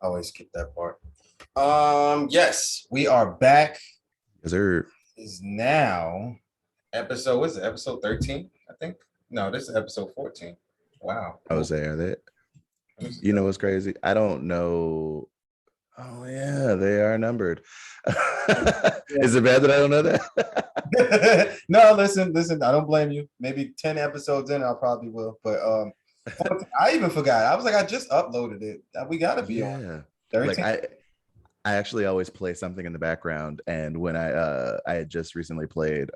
I always skip that part. Yes, we are back. Is there? Is now episode, what's it, episode 13, I think? No, this is episode 14. Wow. I was there. That Let me see. you know what's crazy? I don't know. Oh yeah, they are numbered. Is it bad that I don't know that? No, listen, I don't blame you. Maybe 10 episodes in, I probably will. But 14, I even forgot. I was like, I just uploaded it. We gotta be on Yeah. Like 13. I actually always play something in the background, and when I had just recently played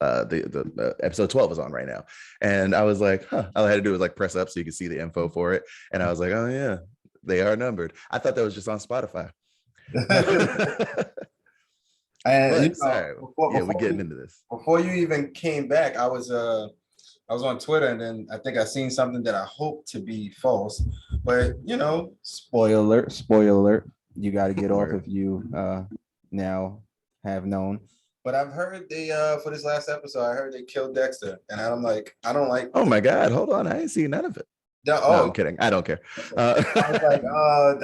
the episode 12 is on right now, and I was like, huh, all I had to do was like press up so you could see the info for it, and I was like, oh yeah, they are numbered. I thought that was just on Spotify. And But sorry, yeah, we're getting into this. before you even came back, I was on Twitter, and then I think I seen something that I hope to be false, but Spoiler alert, spoiler alert. You got to get off Word. if you now have known. but I've heard they for this last episode, I heard they killed Dexter, and I'm like, I don't like. Oh my god, hold on, I ain't seen none of it. No, Oh, I'm kidding, I don't care. I was like,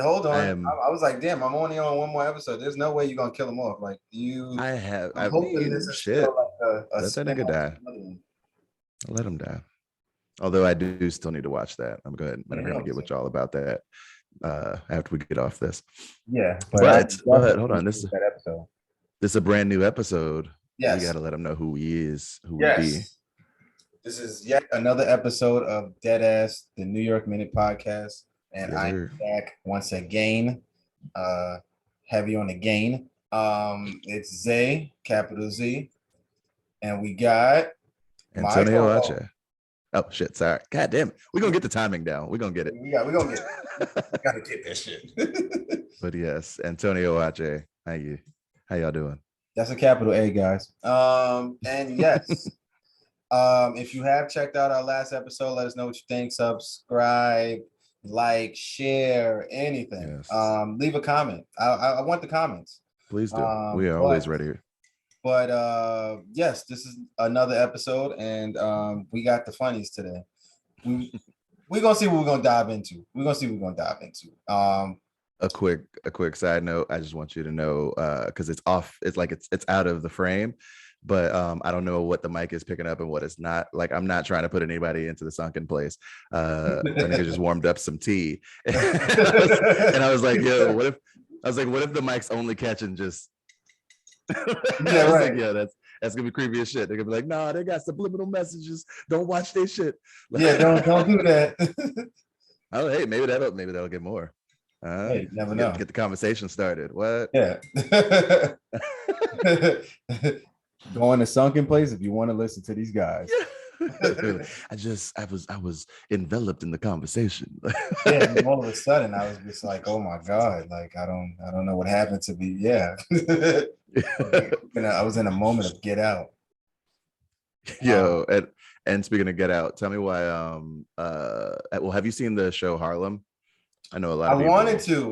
hold on. I I, am. I was like, damn, I'm only on one more episode. There's no way you're gonna kill him off. Like you, I I'm hoping mean, this is shit. still like a Let that nigga spin-off die. of another one. Let him die. Although I do still need to watch that. I'm going to get with y'all about that after we get off this. Yeah, But definitely hold on, this that episode. is a brand new episode. Yes. We got to let him know who he is, who Yes. we be. This is yet another episode of Deadass, the New York Minute Podcast. And Yes, I'm sir. back once again, heavy on the gain. It's Zay, capital Z. And we got Antonio Michael. Ache. Oh shit, sorry. God damn it. We're gonna get the timing down. We're gonna get it. We're gonna get it. We gotta get that shit. But yes, Antonio Ache. How y'all doing? That's a capital A, guys. And yes. If you have checked out our last episode, let us know what you think. Subscribe, like, share, anything. Yes. Leave a comment. I want the comments. Please do. We are always ready. But yes, this is another episode, and we got the funnies today. We're gonna see what we're gonna dive into. A quick side note. I just want you to know, because it's off, it's out of the frame. But I don't know what the mic is picking up and what it's not. Like, I'm not trying to put anybody into the sunken place. My nigga just warmed up some tea. And I was like, yo, what if the mic's only catching just Yeah, right. like, yeah, that's gonna be creepy as shit. They're gonna be like, nah, they got subliminal messages. Don't watch their shit. Yeah, don't do that. Oh, hey, maybe that'll get more. Hey, never know. Get the conversation started. What? Yeah. Go in a sunken place if you want to listen to these guys. I was enveloped in the conversation. Yeah, and all of a sudden I was just like, oh my God, like I don't know what happened to me. Yeah. I was in a moment of get out. Yo, and speaking of Get Out, tell me why well, have you seen the show Harlem? I know a lot of people.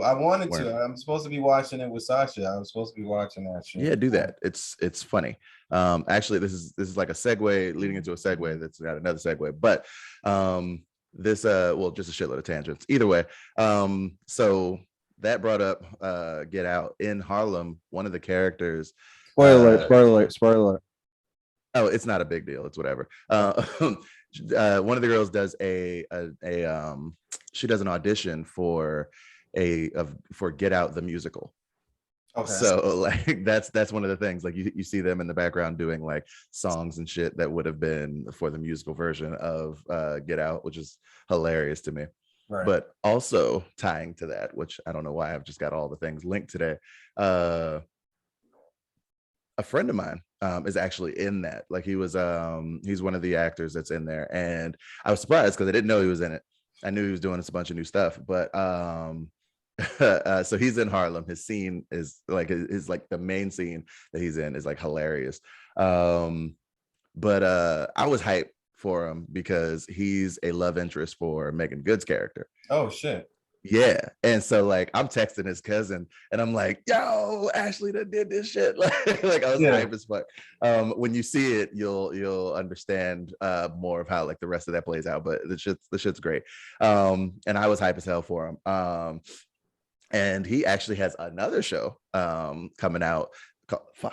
I wanted to. I'm supposed to be watching it with Sasha. I was supposed to be watching that shit. Yeah, do that. It's funny. Actually, this is like a segue leading into a segue that's not another segue, but this well, just a shitload of tangents. Either way, so that brought up Get Out. In Harlem, one of the characters. Spoiler alert. Oh, it's not a big deal. It's whatever. One of the girls does she does an audition for Get Out the musical. Okay. So like that's one of the things, like you see them in the background doing like songs and shit that would have been for the musical version of Get Out, which is hilarious to me. Right. But also tying to that, which I don't know why I've just got all the things linked today. A friend of mine is actually in that. Like he's one of the actors that's in there, and I was surprised because I didn't know he was in it. I knew he was doing a bunch of new stuff, but so he's in Harlem. His scene is like his like the main scene that he's in is like hilarious. But I was hyped for him because he's a love interest for Megan Good's character. Oh shit. Yeah, and so like I'm texting his cousin, and I'm like, "Yo, Ashley that did this shit." like I was hype as fuck. When you see it, you'll understand more of how like the rest of that plays out. But the shit's great. And I was hype as hell for him. And he actually has another show coming out.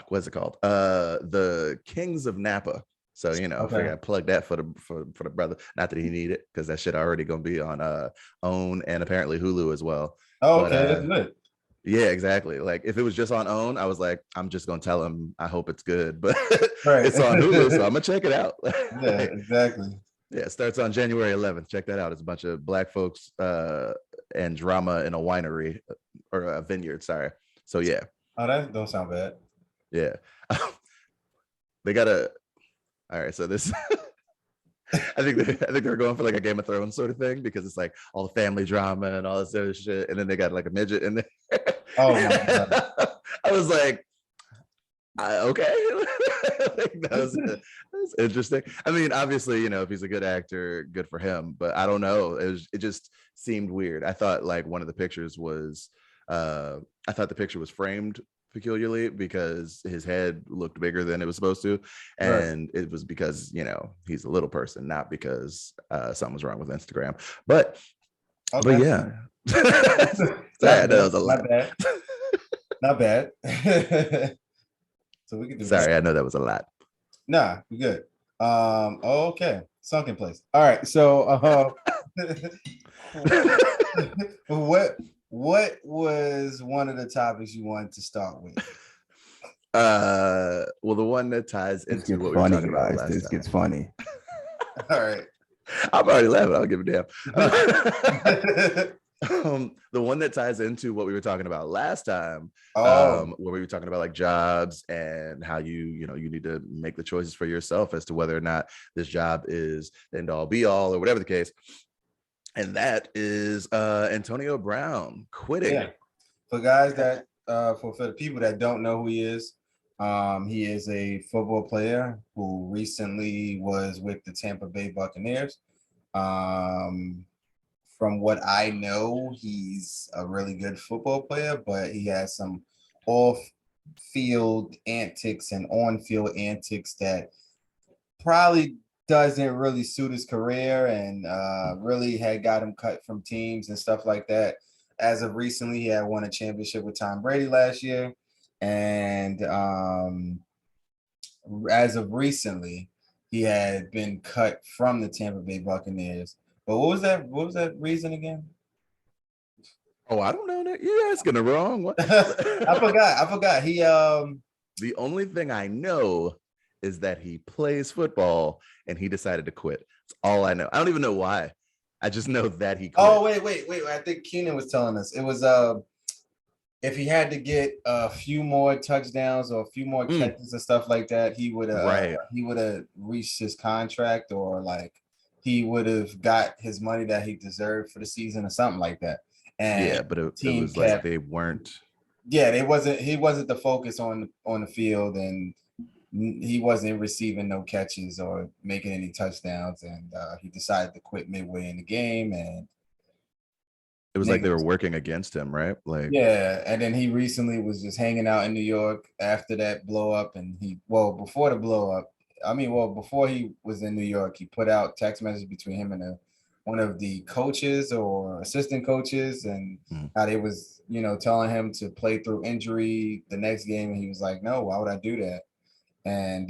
What's it called? The Kings of Napa. So I figure I plug that for the brother. Not that he need it, because that shit already gonna be on OWN and apparently Hulu as well. Oh, okay, that's good. Yeah, exactly. Like if it was just on OWN, I was like, I'm just gonna tell him I hope it's good, but right. It's on Hulu, so I'm gonna check it out. Yeah, exactly. Yeah, it starts on January 11th. Check that out. It's a bunch of Black folks and drama in a winery or a vineyard. Sorry. So yeah. Oh, that don't sound bad. Yeah. They gotta. All right. So this. I think they're going for like a Game of Thrones sort of thing, because it's like all the family drama and all this other shit, and then they got like a midget in there. Oh my God. I was like, okay. Like, that was interesting. I mean, obviously, if he's a good actor, good for him, but I don't know. It just seemed weird. I thought like one of the pictures was I thought the picture was framed peculiarly because his head looked bigger than it was supposed to, and it was because he's a little person, not because something was wrong with Instagram. But yeah. Sorry, that was a lot. Not bad. So we can do Sorry, I know that was a lot. Nah, we good. Okay. Sunken place. All right. So what was one of the topics you wanted to start with? Well, the one that ties into what we were talking about last time. This gets funny. All right. I'm already laughing. I'll give a damn. The one that ties into what we were talking about last time, where we were talking about like jobs and how you need to make the choices for yourself as to whether or not this job is the end all be all or whatever the case. And that is Antonio Brown quitting. Yeah. For guys that for the people that don't know who he is a football player who recently was with the Tampa Bay Buccaneers. From what I know, he's a really good football player, but he has some off-field antics and on-field antics that probably doesn't really suit his career, and really had got him cut from teams and stuff like that. As of recently, he had won a championship with Tom Brady last year, and as of recently, he had been cut from the Tampa Bay Buccaneers. But what was that reason again? Oh, I don't know that. You're asking the wrong one. I forgot. He the only thing I know is that he plays football and he decided to quit. That's all I know. I don't even know why. I just know that he quit. Oh, wait. I think Keenan was telling us. It was if he had to get a few more touchdowns or a few more catches and stuff like that, he would have reached his contract, or like he would have got his money that he deserved for the season or something like that. And yeah, but it was like they weren't. Yeah, he wasn't the focus on the field, and he wasn't receiving no catches or making any touchdowns, and he decided to quit midway in the game. And it was like they were working against him, right? Like, yeah, and then he recently was just hanging out in New York after that blow up, and before the blow up. Before he was in New York, he put out text messages between him and one of the coaches or assistant coaches, and how they was, telling him to play through injury the next game. And he was like, no, why would I do that? And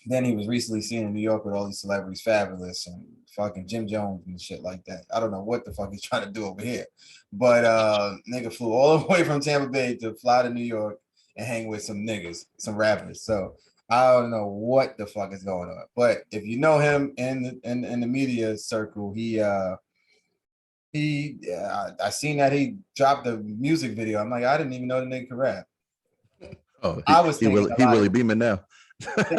then he was recently seen in New York with all these celebrities, Fabulous and fucking Jim Jones and shit like that. I don't know what the fuck he's trying to do over here. But nigga flew all the way from Tampa Bay to fly to New York and hang with some niggas, some rappers. So I don't know what the fuck is going on, but if you know him in the media circle, I seen that he dropped a music video. I'm like, I didn't even know the nigga could rap. Oh, he really beaming now.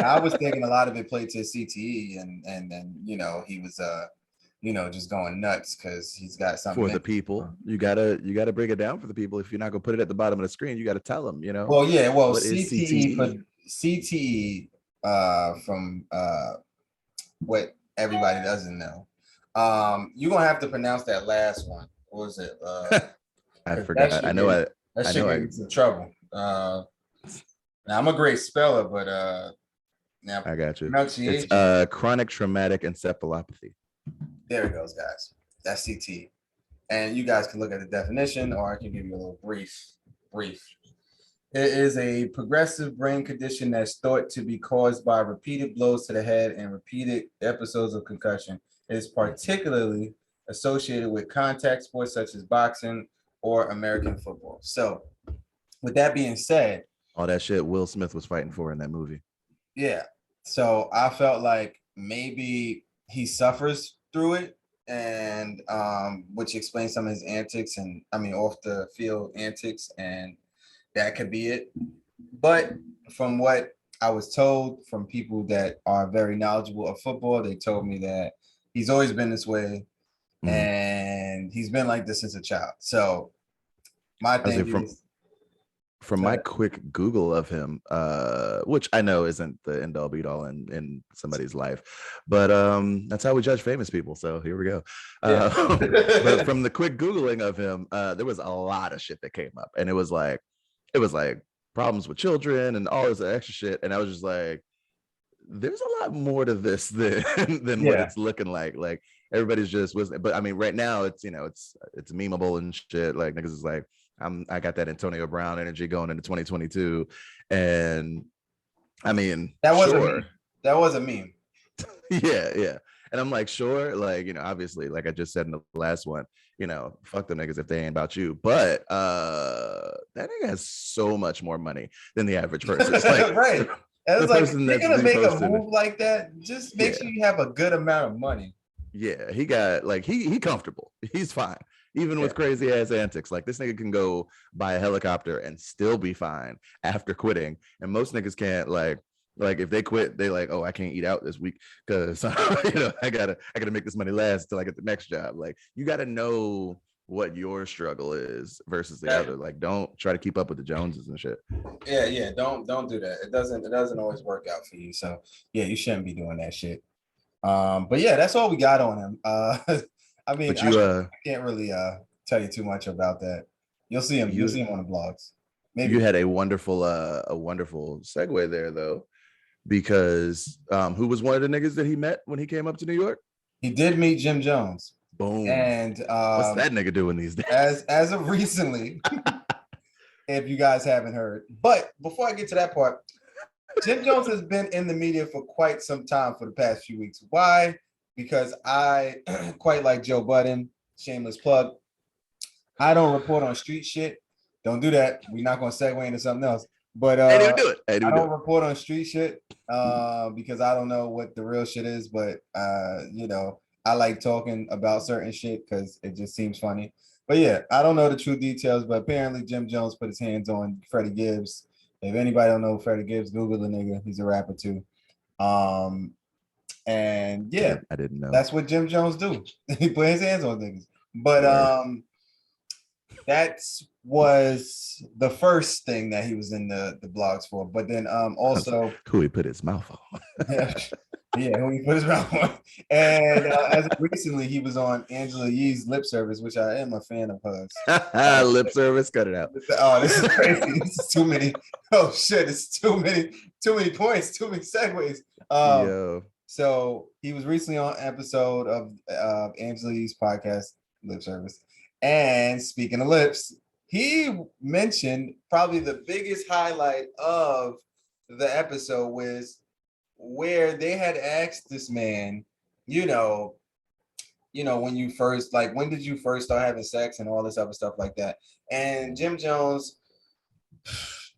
I was thinking a lot of it played to CTE, and then he was just going nuts because he's got something for the people. You gotta break it down for the people. If you're not gonna put it at the bottom of the screen, you got to tell them. Well, yeah. Well, CTE from what everybody doesn't know. You're gonna have to pronounce that last one. What was it? I forgot. I know. That shit gets in trouble. Now I'm a great speller, but now I got you. Pronunciation. It's chronic traumatic encephalopathy. There it goes, guys. That's CT. And you guys can look at the definition, or I can give you a little brief. It is a progressive brain condition that's thought to be caused by repeated blows to the head and repeated episodes of concussion. It is particularly associated with contact sports such as boxing or American football. So, with that being said, all that shit Will Smith was fighting for in that movie. Yeah. So I felt like maybe he suffers through it, and which explains some of his antics and off the field antics, and that could be it. But from what I was told from people that are very knowledgeable of football, they told me that he's always been this way, and he's been like this since a child. So my thing is, from my quick Google of him, which I know isn't the end all be all in somebody's life, but that's how we judge famous people. So here we go. But from the quick Googling of him, there was a lot of shit that came up, and it was like problems with children and all this extra shit, and I was just like, there's a lot more to this than what it's looking like. Like everybody's just was, but I mean, right now it's it's memeable and shit. Like niggas is like, I got that Antonio Brown energy going into 2022, and I mean that was a meme. yeah, and I'm like, sure, like obviously, like I just said in the last one, fuck them niggas if they ain't about you, but that nigga has so much more money than the average person. It's like, right. And it's like, if you're gonna make a move like that, just make sure you have a good amount of money. Yeah, he got like he comfortable. He's fine. Even with crazy ass antics. Like this nigga can go buy a helicopter and still be fine after quitting. And most niggas can't like if they quit, they like, oh, I can't eat out this week because I gotta make this money last till I get the next job. Like you gotta know what your struggle is versus the other. Like don't try to keep up with the Joneses and shit. Yeah. Don't do that. It doesn't always work out for you. So yeah, you shouldn't be doing that shit. But yeah, that's all we got on him. I mean, I can't really tell you too much about that. You'll see him. You'll see him on the blogs. Maybe you had a wonderful segue there though, because who was one of the niggas that he met when he came up to New York? He did meet Jim Jones. Boom. And what's that nigga doing these days? As of recently, if you guys haven't heard. But before I get to that part, Jim Jones has been in the media for quite some time for the past few weeks. Why? Because I quite like Joe Budden, shameless plug. I don't report on street shit. Don't do that. We're not going to segue into something else. But I don't report on street shit because I don't know what the real shit is. But, I like talking about certain shit because it just seems funny. But yeah, I don't know the true details, but apparently Jim Jones put his hands on Freddie Gibbs. If anybody don't know Freddie Gibbs, Google the nigga. He's a rapper too. And yeah, I didn't know. That's what Jim Jones do. He put his hands on things. But that was the first thing that he was in the blogs for. But then also who he put his mouth on. Yeah, who he put his mouth on. And as of recently, he was on Angela Yee's Lip Service, which I am a fan of hers. Lip Service, cut it out. Oh, this is crazy. This is too many. Oh shit, it's too many points, too many segues. So he was recently on an episode of Angela Yee's podcast, Lip Service. And speaking of lips, he mentioned probably the biggest highlight of the episode was where they had asked this man, when you first, like, when did you first start having sex and all this other stuff like that? And Jim Jones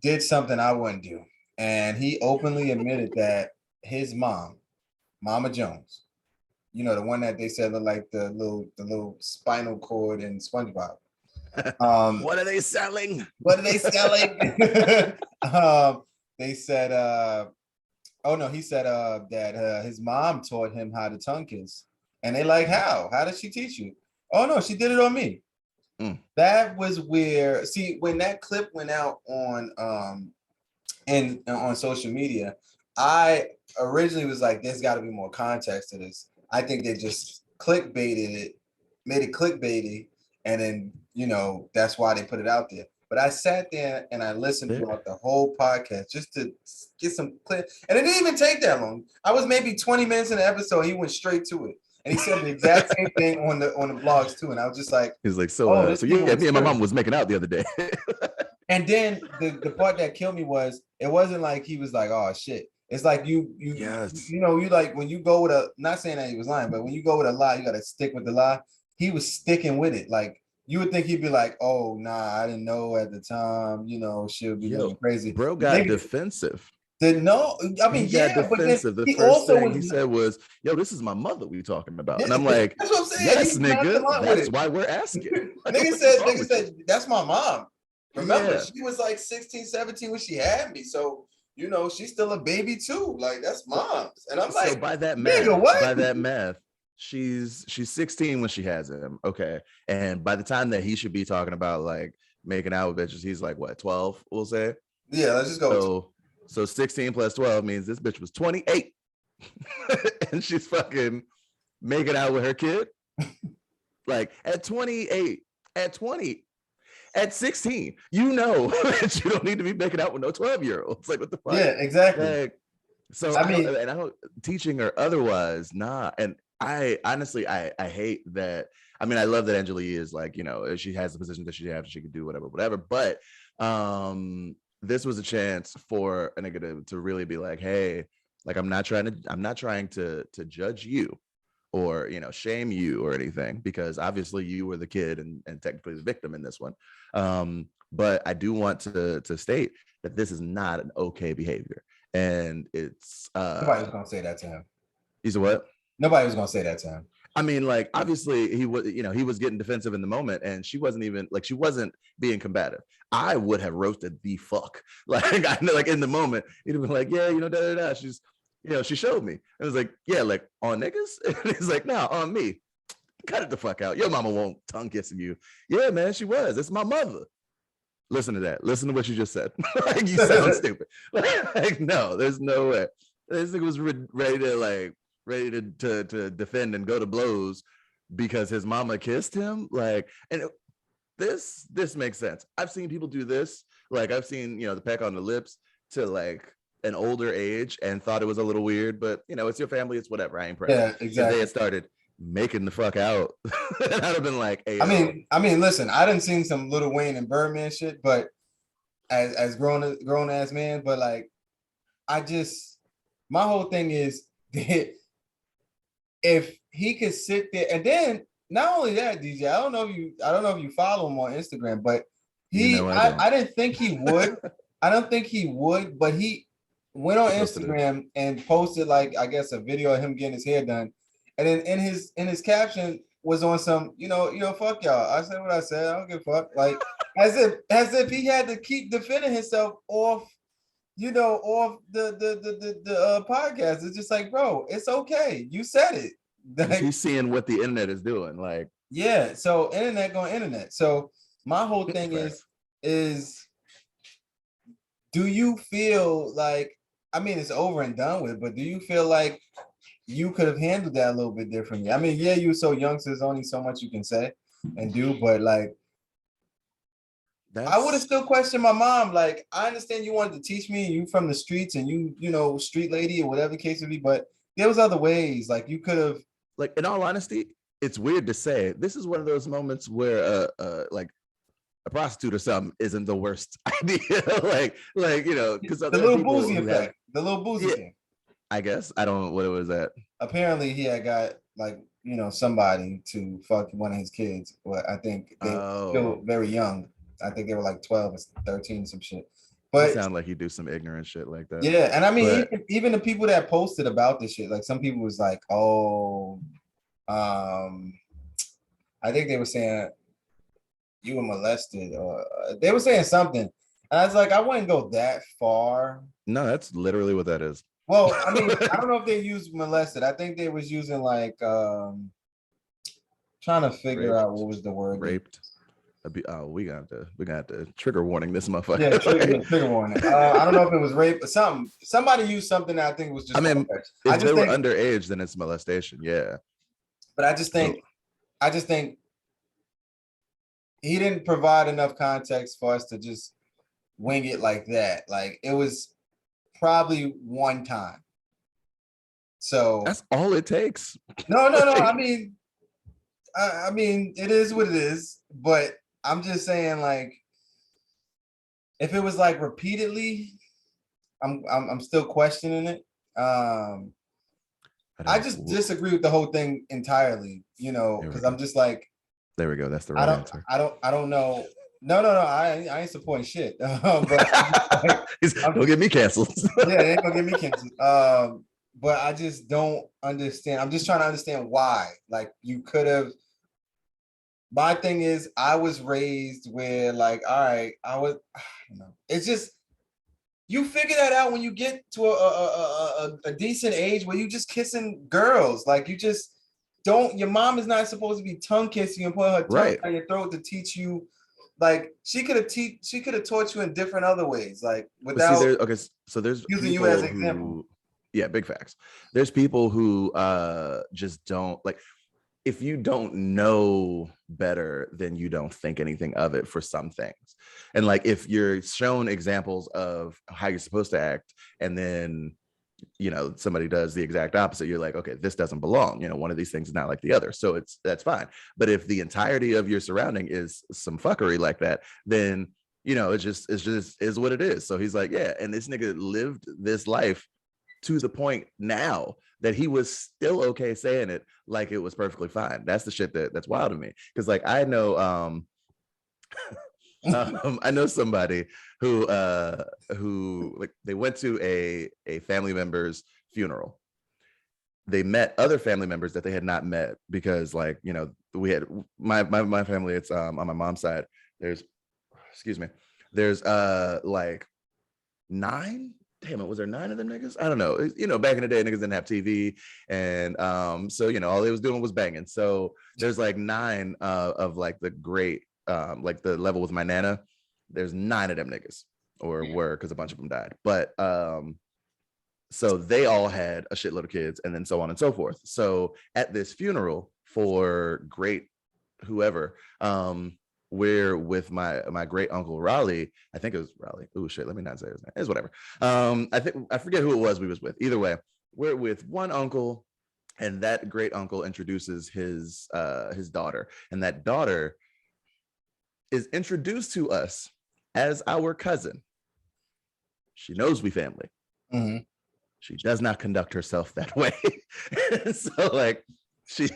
did something I wouldn't do. And he openly admitted that his mom, Mama Jones, the one that they said looked like the little spinal cord in SpongeBob. What are they selling? They said, he said that his mom taught him how to tongue kiss. And they like, how? How did she teach you? Oh, no, she did it on me. That was where, see, when that clip went out on social media, I originally was like, there's got to be more context to this. I think they just clickbaited it, made it clickbaity, and then, that's why they put it out there. But I sat there and I listened throughout the whole podcast just to get some clip. And it didn't even take that long. I was maybe 20 minutes in the episode. He went straight to it. And he said the exact same thing on the blogs too. And I was just like, he's like, oh, this yeah, dude me and my was mom was making out the other day. And then the part that killed me was it wasn't like he was like, oh shit. It's like you know, you like when you go with a, not saying that he was lying, but when you go with a lie, you gotta stick with the lie. He was sticking with it. Like you would think he'd be like, oh nah, I didn't know at the time, you know, she'll be looking crazy. Bro got defensive. No, I mean, he got defensive. The first thing he said was, yo, this is my mother we talking about. And I'm like, that's what I'm saying. Yes, nigga, that's why we're asking. Nigga said, that's my mom. Remember, she was like 16, 17 when she had me. So, you know, she's still a baby too. Like, that's mom's. And I'm like, by that math, she's 16 when she has him. Okay. And by the time that he should be talking about like making out with bitches, he's like what, 12, we'll say? Yeah, let's just go. So 16 plus 12 means this bitch was 28. And she's fucking making out with her kid. Like at 28, at 20. At 16, you know that you don't need to be making out with no 12-year-olds. Like, what the fuck? Yeah, exactly. Like, so I don't teaching her otherwise, nah. And I honestly, I hate that. I mean, I love that Angela is like, you know, she has the position that she has, she can do whatever. But this was a chance for a nigga to really be like, hey, like I'm not trying to judge you or, you know, shame you or anything, because obviously you were the kid and technically the victim in this one. But I do want to state that this is not an okay behavior. And it's nobody was gonna say that to him. You said what? Nobody was gonna say that to him. I mean, like, obviously he was, you know, he was getting defensive in the moment, and she wasn't even like, she wasn't being combative. I would have roasted the fuck. Like, I know, like in the moment, he'd have been like, yeah, you know, she's, you know, she showed me. It was like, yeah, like on niggas. And he's like, nah, on me. Cut it the fuck out. Your mama won't tongue kissing you. Yeah, man, she was. It's my mother. Listen to that. Listen to what you just said. Like, you sound stupid. Like, no, there's no way. This nigga was ready to defend and go to blows because his mama kissed him. Like, and this makes sense. I've seen people do this. Like, I've seen, you know, the peck on the lips to like an older age and thought it was a little weird, but you know, it's your family, it's whatever. I ain't pressed. Yeah, exactly. If they had started making the fuck out, I'd have been like, hey, I mean, listen, I didn't seen some Lil Wayne and Birdman shit, but as grown ass man, but like, my whole thing is that if he could sit there, and then not only that, DJ, I don't know if you follow him on Instagram, but I didn't think he would. I don't think he would, but he went on Instagram and posted like, I guess, a video of him getting his hair done. And then in his caption was on some, you know, fuck y'all. I said what I said. I don't give a fuck. Like as if he had to keep defending himself off, you know, off the podcast. It's just like, bro, it's okay. You said it. Like, he's seeing what the internet is doing. Like, yeah. So internet going internet. So my whole thing is, do you feel like, I mean, it's over and done with, but do you feel like you could have handled that a little bit differently? I mean, yeah, you were so young, so there's only so much you can say and do, but like, I would have still questioned my mom. Like, I understand you wanted to teach me, you from the streets and you know, street lady or whatever the case would be, but there was other ways. Like, you could have. Like, in all honesty, it's weird to say, this is one of those moments where like a prostitute or something isn't the worst idea. like, you know, because the little boozy effect, the little boozy thing. I guess I don't know what it was at. Apparently, he had got like, you know, somebody to fuck one of his kids. Well, I think they were still very young. I think they were like 12 or 13, some shit. But it sounded like he'd do some ignorant shit like that. Yeah, and I mean, even the people that posted about this shit, like some people was like, oh, I think they were saying you were molested, or they were saying something. And I was like, I wouldn't go that far. No, that's literally what that is. Well, I mean, I don't know if they used molested. I think they was using like trying to figure out what was the word. Raped. We got to trigger warning this motherfucker. Yeah, trigger warning. I don't know if it was rape or something. Somebody used something that I think was just. I mean, if they were underage, then it's molestation. Yeah. But I just think he didn't provide enough context for us to just wing it like that. Like, it was probably one time. So that's all it takes. no. I mean, it is what it is. But I'm just saying, like, if it was like repeatedly, I'm still questioning it. I just disagree with the whole thing entirely, you know, because I'm just like, there we go. That's the right answer. I don't know. No. I ain't supporting shit. But don't get me canceled. Yeah, they ain't gonna get me canceled. But I just don't understand. I'm just trying to understand why. Like, you could have. My thing is, I was raised where, like, all right, you know, it's just you figure that out when you get to a decent age where you just kissing girls. Like, you just don't. Your mom is not supposed to be tongue kissing you and put her tongue down your throat to teach you. Like, she could have taught you in different other ways, like without. So there's using you as an example. Yeah, big facts. There's people who just don't like. If you don't know better, then you don't think anything of it for some things. And like, if you're shown examples of how you're supposed to act, and then, you know, somebody does the exact opposite, you're like, okay, this doesn't belong. You know, one of these things is not like the other. So that's fine. But if the entirety of your surrounding is some fuckery like that, then, you know, it's just is what it is. So he's like, yeah. And this nigga lived this life to the point now that he was still okay saying it like it was perfectly fine. That's the shit that's wild to me. Because like, I know I know somebody who like, they went to a family member's funeral. They met other family members that they had not met, because, like, you know, we had my family, it's on my mom's side, there's like 9. Damn it, was there 9 of them niggas? I don't know. You know, back in the day, niggas didn't have TV, and so, you know, all they was doing was banging. So there's like 9 of like the great, like the level with my nana. There's 9 of them niggas, or were, because a bunch of them died. But so they all had a shitload of kids, and then so on and so forth. So at this funeral for great whoever, we're with my great uncle Raleigh. I think it was Raleigh. Oh shit, let me not say his name. It's whatever. I forget who it was we was with. Either way, we're with one uncle, and that great uncle introduces his daughter, and that daughter is introduced to us as our cousin. She knows we family. Mm-hmm. She does not conduct herself that way. So like, she's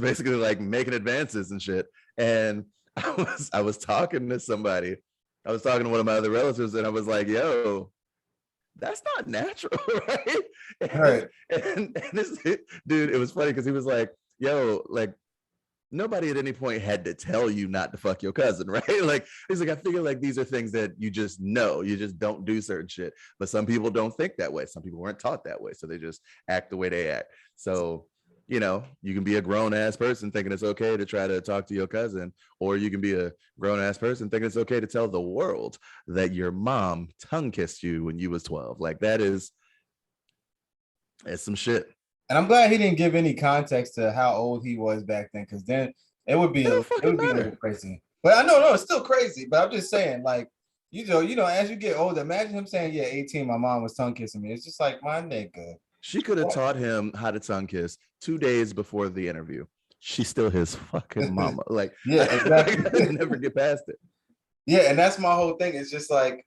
basically like making advances and shit. And I was talking to somebody. I was talking to one of my other relatives, and I was like, yo, that's not natural, right? And this dude, it was funny because he was like, yo, like, nobody at any point had to tell you not to fuck your cousin, right? Like, he's like, I figure like these are things that you just know, you just don't do certain shit. But some people don't think that way. Some people weren't taught that way, so they just act the way they act. So, you know, you can be a grown-ass person thinking it's okay to try to talk to your cousin, or you can be a grown-ass person thinking it's okay to tell the world that your mom tongue-kissed you when you was 12. Like, it's some shit. And I'm glad he didn't give any context to how old he was back then, because then it would be a little crazy. But I know, it's still crazy. But I'm just saying, like, you know, as you get older, imagine him saying, yeah, 18, my mom was tongue kissing me. It's just like, my nigga. She could have taught him how to tongue kiss 2 days before the interview. She's still his fucking mama. Like, yeah, exactly. I never get past it. Yeah, and that's my whole thing. It's just like,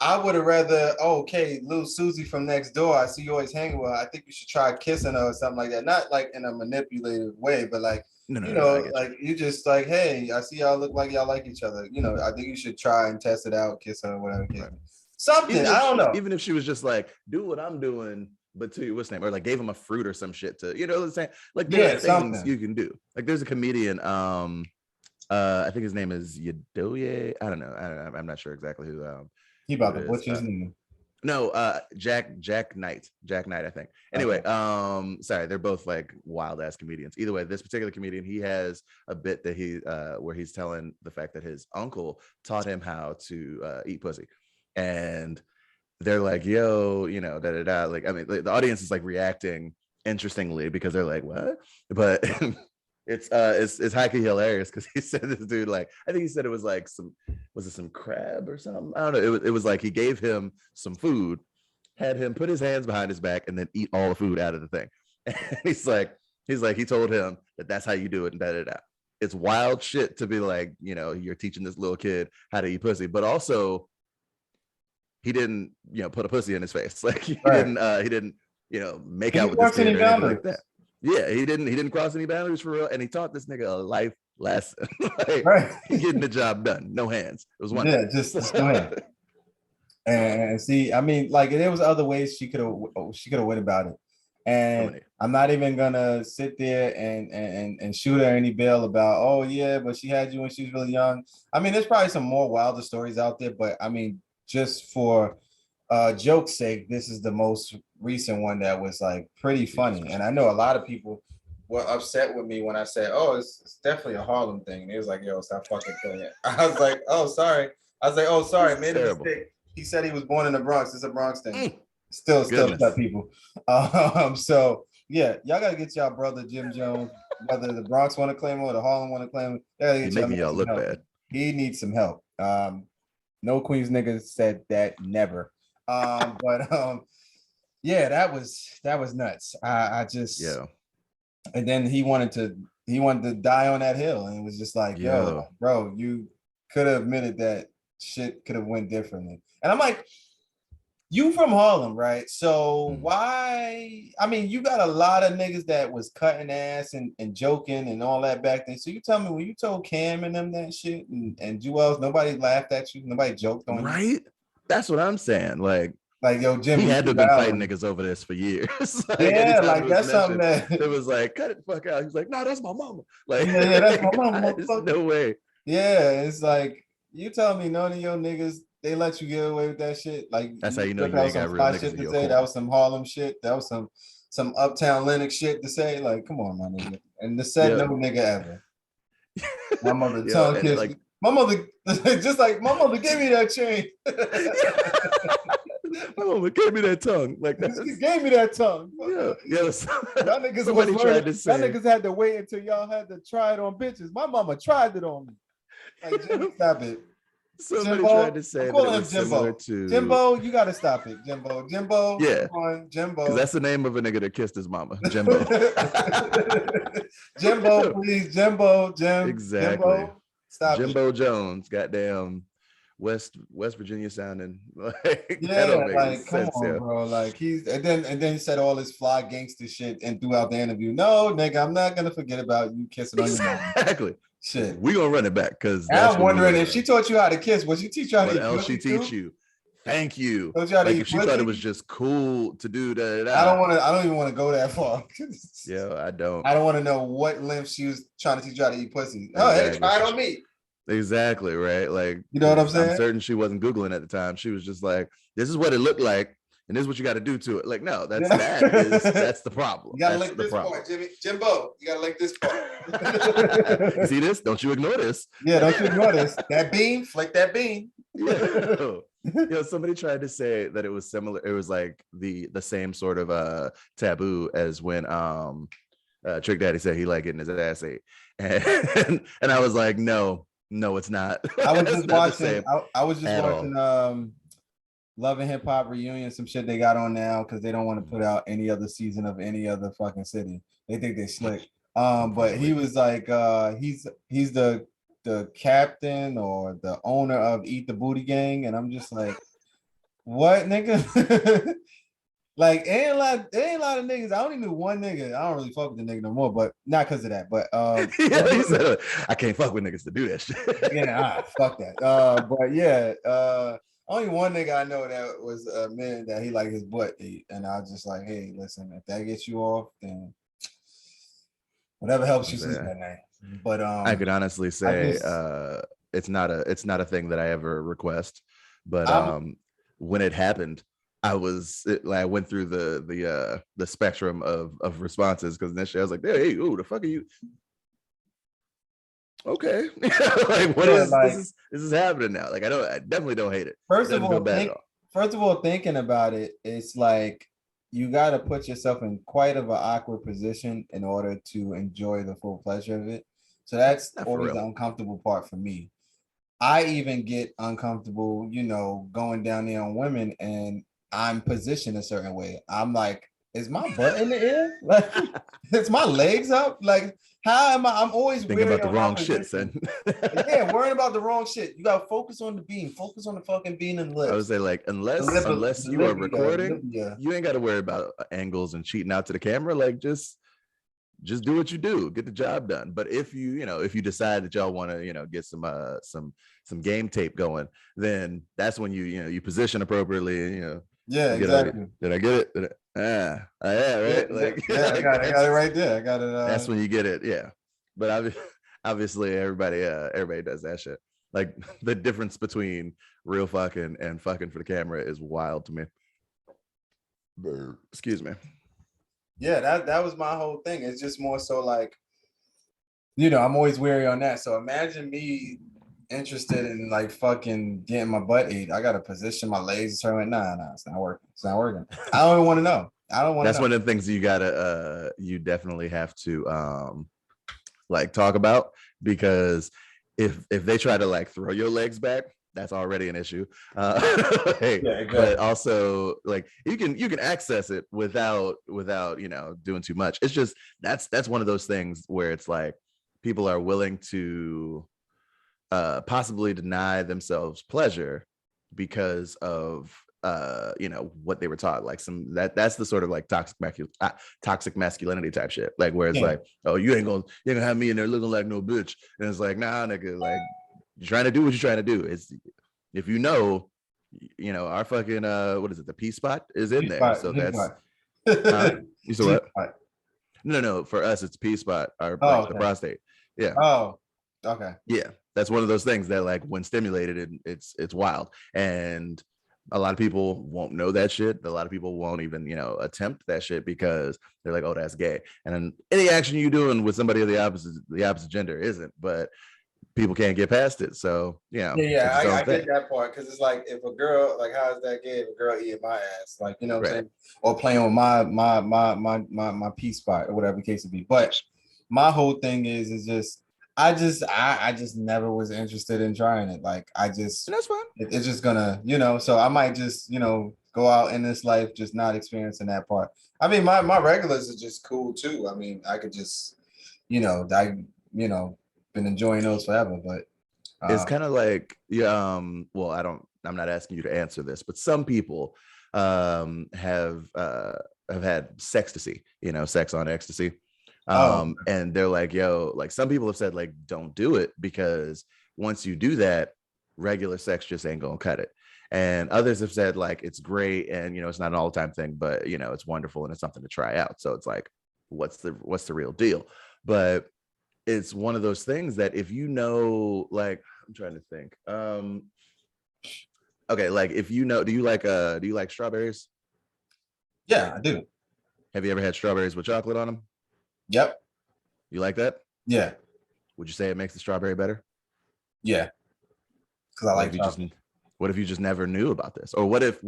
I would have rather, okay, little Susie from next door, I see you always hanging with her. I think you should try kissing her or something like that. Not like in a manipulative way, but like, like, you just like, hey, I see y'all look like y'all like each other. You know, I think you should try and test it out, kiss her, whatever. Right. Something, I don't know. Even if she was just like, do what I'm doing, but to what's name, or like gave him a fruit or some shit to, you know what I'm saying? Like, there are things you can do. Like, there's a comedian, I think his name is Yadoye. I don't know. I'm not sure exactly who. He about to butcher his name. No, Jack Knight, I think. Anyway, sorry, they're both like wild ass comedians. Either way, this particular comedian, he has a bit that he where he's telling the fact that his uncle taught him how to eat pussy, and they're like, yo, you know, da da da. Like, I mean, the audience is like reacting interestingly because they're like, what? But it's high-key hilarious because he said this dude, like, I think he said it was like some crab or something, I don't know, it was like he gave him some food had him put his hands behind his back and then eat all the food out of the thing. And he told him that that's how you do it and da. It's wild shit to be like, you know, you're teaching this little kid how to eat pussy, but also he didn't, you know, put a pussy in his face. Like he didn't, you know, make out with this kid or anything like that. Yeah, he didn't cross any boundaries for real. And he taught this nigga a life lesson. Like, getting the job done. No hands. It was wonderful. Yeah, just go ahead. And see, I mean, like there was other ways she could have went about it. And I'm not even gonna sit there and shoot her any bail about, oh yeah, but she had you when she was really young. I mean, there's probably some more wilder stories out there, but I mean, just for joke's sake, this is the most recent one that was like pretty funny. And I know a lot of people were upset with me when I said, oh, it's definitely a Harlem thing. And he was like, yo, stop fucking saying it. I was like, oh, sorry. I was like, oh, sorry, made a mistake. He said he was born in the Bronx. It's a Bronx thing. Still upset people. So yeah, y'all gotta get y'all brother Jim Jones, whether the Bronx want to claim him or the Harlem want to claim him. He's making y'all look bad. He needs some help. No Queens niggas said that, never. Yeah, that was nuts. I just and then he wanted to die on that hill, and it was just like, yo, bro, you could have admitted that shit could have went differently. And I'm like, you from Harlem, right? So why? I mean, you got a lot of niggas that was cutting ass and joking and all that back then. So you tell me, when you told Cam and them that shit and Jewels, nobody laughed at you, nobody joked on you, right? That's what I'm saying. Like yo, Jimmy, he had to have been fighting niggas over this for years. Like, yeah, like that's something that it was like, cut it the fuck out. He's like, no, that's my mama. Like, yeah, that's my mama. No way. Yeah, it's like, you tell me none of your niggas, they let you get away with that shit. Like, that's how you know you ain't got real niggas shit to say. That was some Harlem shit. That was some Uptown Lennox shit to say. Like, come on, my nigga. And the said no nigga ever. My mother tongue kissed. Like, my mother, just like my mother gave me that chain. My mama gave me that tongue. Like, she gave me that tongue. Yeah. Y'all niggas had to wait until y'all had to try it on bitches. My mama tried it on me. Like, Jimmy, stop it. Somebody Jimbo, tried to say that it was similar to Jimbo. You gotta stop it, Jimbo. Yeah, Jimbo. Because that's the name of a nigga that kissed his mama, Jimbo. Jimbo, please, Jimbo, Jim. Exactly. Jimbo, stop Jimbo Jones, goddamn West Virginia sounding. Like, yeah, like come on, bro. Like and then he said all this fly gangster shit and throughout the interview. No, nigga, I'm not gonna forget about you kissing on your mama. Exactly. Shit, we gonna run it back because I'm wondering if she taught you how to kiss. Was she teach you how to? What else she teach you? Thank you. Like, if she thought it was just cool to do that, I don't even want to go that far. Yeah, I don't want to know what length she was trying to teach you how to eat pussy. Exactly. Oh, hey, try it on me. Exactly, right? Like, you know what I'm saying? I'm certain she wasn't Googling at the time. She was just like, this is what it looked like, and this is what you got to do to it. Like, no, that's the problem. You gotta lick this part, Jimbo. You gotta lick this part. You see this? Don't you ignore this. Yeah, don't you ignore this. That bean, flick that bean. Yeah. Somebody tried to say that it was similar. It was like the same sort of taboo as when Trick Daddy said he liked getting his ass ate. And I was like, no, it's not. I was just watching. I was just watching Love and Hip Hop reunion, some shit they got on now because they don't want to put out any other season of any other fucking city. They think they slick. But he was like, he's the captain or the owner of Eat the Booty Gang, and I'm just like, what, nigga? Like, ain't a lot of niggas. I only knew one nigga. I don't really fuck with the nigga no more, but not because of that. But he said, I can't fuck with niggas to do that shit. Yeah, fuck that. But yeah, only one nigga I know that was a man that he liked his butt eat, and I was just like, hey, listen, if that gets you off, then whatever helps you sleep that night. But I could honestly say it's not a thing that I ever request, but when it happened, I went through the spectrum of responses, because initially I was like, hey, ooh, the fuck are you? Okay. Like, what is this is happening now? Like, I definitely don't hate it. First of all, thinking about it, it's like you got to put yourself in quite of an awkward position in order to enjoy the full pleasure of it. So that's always the uncomfortable part for me. I even get uncomfortable, going down there on women, and I'm positioned a certain way. I'm like, is my butt in the air? Like, is my legs up? Like, how am I? I'm always Thinking weary about the on my wrong shit, position. son. Yeah, worrying about the wrong shit. You gotta focus on the beam. Focus on the fucking beam and I would lips. say like unless The you are libya, recording, you ain't got to worry about angles and cheating out to the camera. Like just do what you do, get the job done. But if you decide that y'all want to get some game tape going, then that's when you position appropriately and yeah, you get out. exactly. Did I get it? Yeah, Yeah, right. Like, yeah, like I got it right there. I got it. that's when you get it. Yeah, but obviously everybody does that shit. Like the difference between real fucking and fucking for the camera is wild to me. Excuse me. Yeah, that was my whole thing. It's just more so like, I'm always weary on that. So imagine me interested in like fucking getting my butt ate. I gotta position my legs a certain way. Nah, it's not working. It's not working. I don't even want to know. I don't want to That's know. one of the things you gotta you definitely have to like talk about, because if they try to like throw your legs back, that's already an issue. Hey, Yeah, exactly. But also like you can access it without doing too much. It's just that's one of those things where it's like people are willing to possibly deny themselves pleasure because of what they were taught, like that's the sort of like toxic masculinity type shit, like where it's like, oh, you ain't gonna have me in there looking like no bitch, and it's like, nah, nigga, like you're trying to do what you're trying to do. It's if our fucking what is it, the P spot is in there, so that's you said what? No, for us it's P spot, or like the prostate. Yeah. Oh, okay. Yeah, that's one of those things that like when stimulated, it's wild, and a lot of people won't know that shit. A lot of people won't even attempt that shit because they're like, oh, that's gay. And then any action you doing with somebody of the opposite gender isn't, but people can't get past it. So yeah, I get that part, because it's like, if a girl, like, how is that gay if a girl eating my ass, like, you know what I'm saying, or playing with my P spot or whatever the case would be. But my whole thing is just I just never was interested in trying it. Like, and that's fine. It's just gonna, so I might just, go out in this life just not experiencing that part. I mean, my regulars are just cool too. I mean, I could just, been enjoying those forever, but it's kind of like, well, I'm not asking you to answer this, but some people have had sextasy, sex on ecstasy. And they're like, yo, like some people have said, like, don't do it, because once you do that, regular sex just ain't gonna cut it. And others have said, like, it's great, and it's not an all-time thing, but it's wonderful and it's something to try out. So it's like, what's the real deal? But it's one of those things that if like, I'm trying to think. Okay, like if do you like strawberries? Yeah, I do. Have you ever had strawberries with chocolate on them? Yep. You like that? Yeah. Would you say it makes the strawberry better? Yeah. Because I like chocolate. What if you just never knew about this? Or what if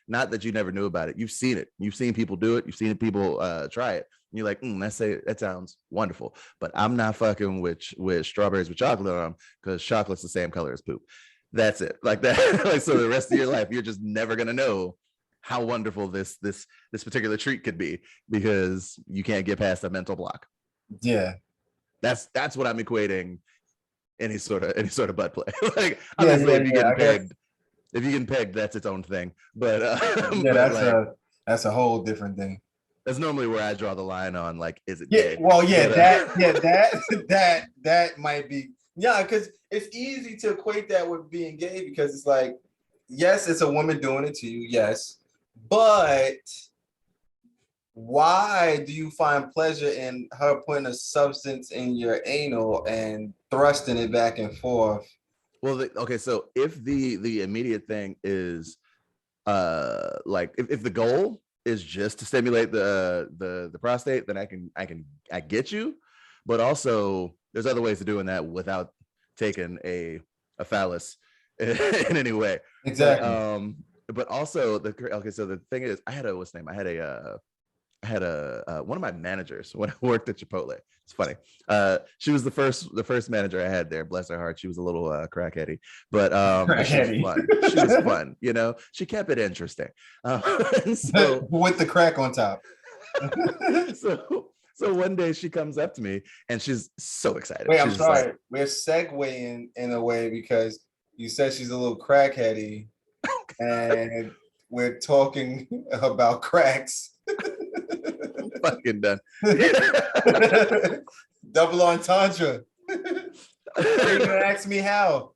not that you never knew about it, you've seen it, you've seen people do it, you've seen people try it, and you're like, that sounds wonderful, but I'm not fucking with strawberries with chocolate on them, because chocolate's the same color as poop. That's it. Like that. Like, so the rest of your life you're just never gonna know how wonderful this particular treat could be, because you can't get past a mental block. Yeah. That's what I'm equating any sort of butt play. Like, obviously, if you get pegged, that's its own thing. But that's a whole different thing. That's normally where I draw the line on, like, is it gay? Well, yeah, that might be, because it's easy to equate that with being gay, because it's like, yes, it's a woman doing it to you, yes, but why do you find pleasure in her putting a substance in your anal and thrusting it back and forth? Well, okay, so if the immediate thing is like, if the goal is just to stimulate the prostate, then I get you. But also there's other ways of doing that without taking a phallus in any way. Exactly. But also so the thing is, I had a I had a one of my managers when I worked at Chipotle. It's funny. She was the first manager I had there. Bless her heart. She was a little crackheady, but she was fun. She was fun. You know, she kept it interesting. And so with the crack on top. So one day she comes up to me and she's so excited. Wait, she's I'm sorry. Like, we're segueing in a way because you said she's a little crackheady, and we're talking about cracks. I'm fucking done. Double entendre. You're gonna ask me how.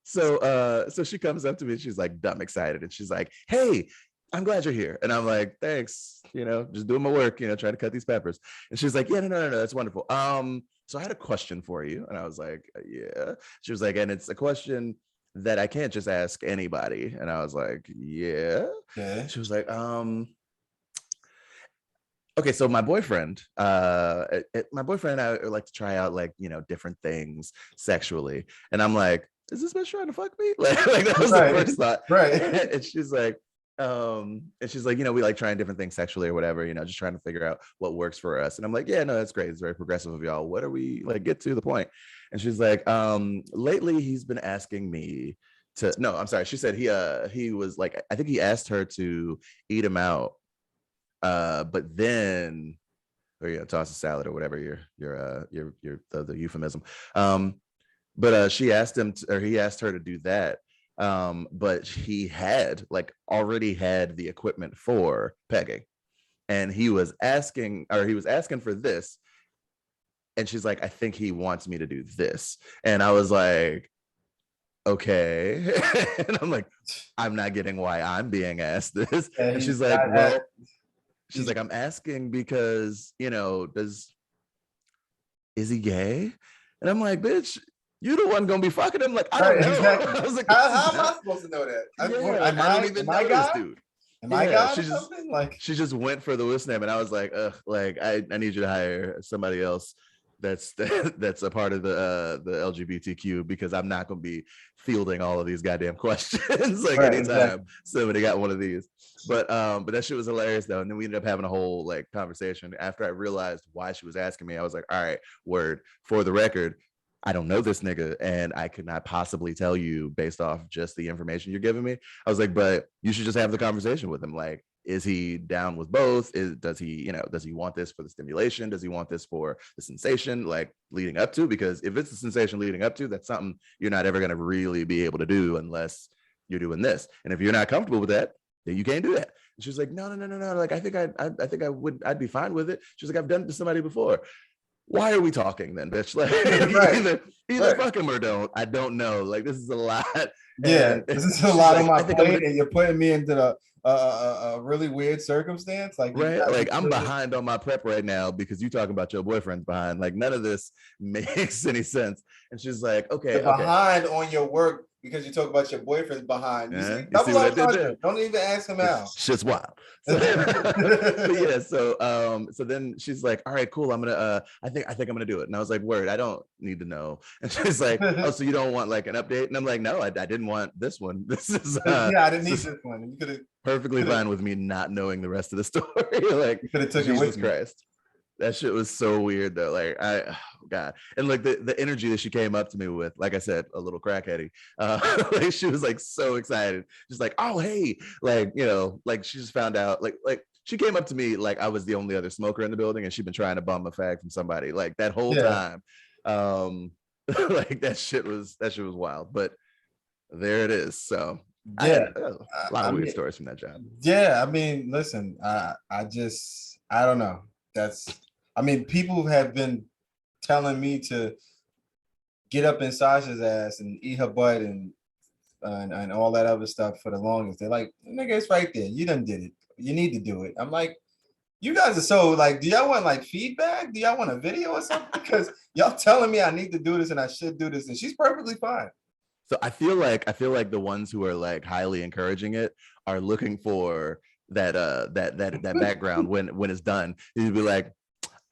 So she comes up to me and she's like dumb excited and she's like, "Hey, I'm glad you're here." And I'm like, "Thanks, you know, just doing my work, you know, trying to cut these peppers." And she's like, "Yeah, no, that's wonderful. So I had a question for you." And I was like, "Yeah." She was like, "And it's a question that I can't just ask anybody." And I was like, "Yeah." She was like, okay, so my boyfriend and I like to try out, like, you know, different things sexually. And I'm like, "Is this bitch trying to fuck me?" Like that was the first thought. Right. And she's like, you know, we like trying different things sexually or whatever, you know, just trying to figure out what works for us. And I'm like, "Yeah, no, that's great. It's very progressive of y'all. What are we, like, get to the point." And she's like, lately he's been asking me to, no, I'm sorry. She said he was like, I think he asked her to eat him out. But then, or, you know, toss a salad or whatever the euphemism. But she asked him to, or he asked her to do that. But he had already had the equipment for pegging, and he was asking for this. And she's like, "I think he wants me to do this." And I was like, "Okay." And I'm like, "I'm not getting why I'm being asked this." And she's like, "Well," she's like, "I'm asking because, you know, is he gay?" And I'm like, "Bitch, you the one gonna be fucking him." Like, I don't know. Exactly. I was like, how am I supposed to know that? I don't even know this dude. Am I God or something? Like, she just went for the what's name, and I was like, "Ugh, like I need you to hire somebody else that's a part of the LGBTQ, because I'm not gonna be fielding all of these goddamn questions anytime somebody got one of these." But that shit was hilarious though. And then we ended up having a whole conversation after I realized why she was asking me. I was like, "All right, word, for the record, I don't know this nigga, and I could not possibly tell you based off just the information you're giving me." I was like, "But you should just have the conversation with him. Like, is he down with both? Does he want this for the stimulation? Does he want this for the sensation, like, leading up to? Because if it's the sensation leading up to, that's something you're not ever going to really be able to do unless you're doing this. And if you're not comfortable with that, then you can't do that." And she was like, no. Like, I think I'd be fine with it. She's like, "I've done it to somebody before." Why are we talking then, bitch? Like, either fuck him or don't. I don't know. Like, this is a lot. Yeah, this is a lot on my plate, and you're putting me into a really weird circumstance. Like, right? Like, I'm behind on my prep right now because you talking about your boyfriend's behind. Like, none of this makes any sense. And she's like, "Okay, you're behind on your work because you talk about your boyfriend's behind." You see what I did there? Don't even ask him out. Shit's wild. So then she's like, "All right, cool. I'm gonna I think I'm gonna do it." And I was like, "Word, I don't need to know." And she's like, "Oh, so you don't want like an update?" And I'm like, "No, I didn't want this one. This is I didn't need this one. You could have perfectly fine with me not knowing the rest of the story." Like, you could have took Jesus it with Christ. That shit was so weird though. Like, oh God. And like the energy that she came up to me with, like I said, a little crackheady. Like, she was like so excited. She's like, "Oh, hey," like, you know, like she just found out, like she came up to me like I was the only other smoker in the building, and she'd been trying to bum a fag from somebody like that whole time. Like that shit was wild. But there it is. So a lot of weird stories from that job. Yeah, I mean, listen, I don't know. People have been telling me to get up in Sasha's ass and eat her butt and all that other stuff for the longest. They're like, "Nigga, it's right there. You done did it. You need to do it." I'm like, you guys are so like, do y'all want like feedback? Do y'all want a video or something? Because y'all telling me I need to do this and I should do this, and she's perfectly fine. So I feel like the ones who are like highly encouraging it are looking for that background when it's done. You'd be like,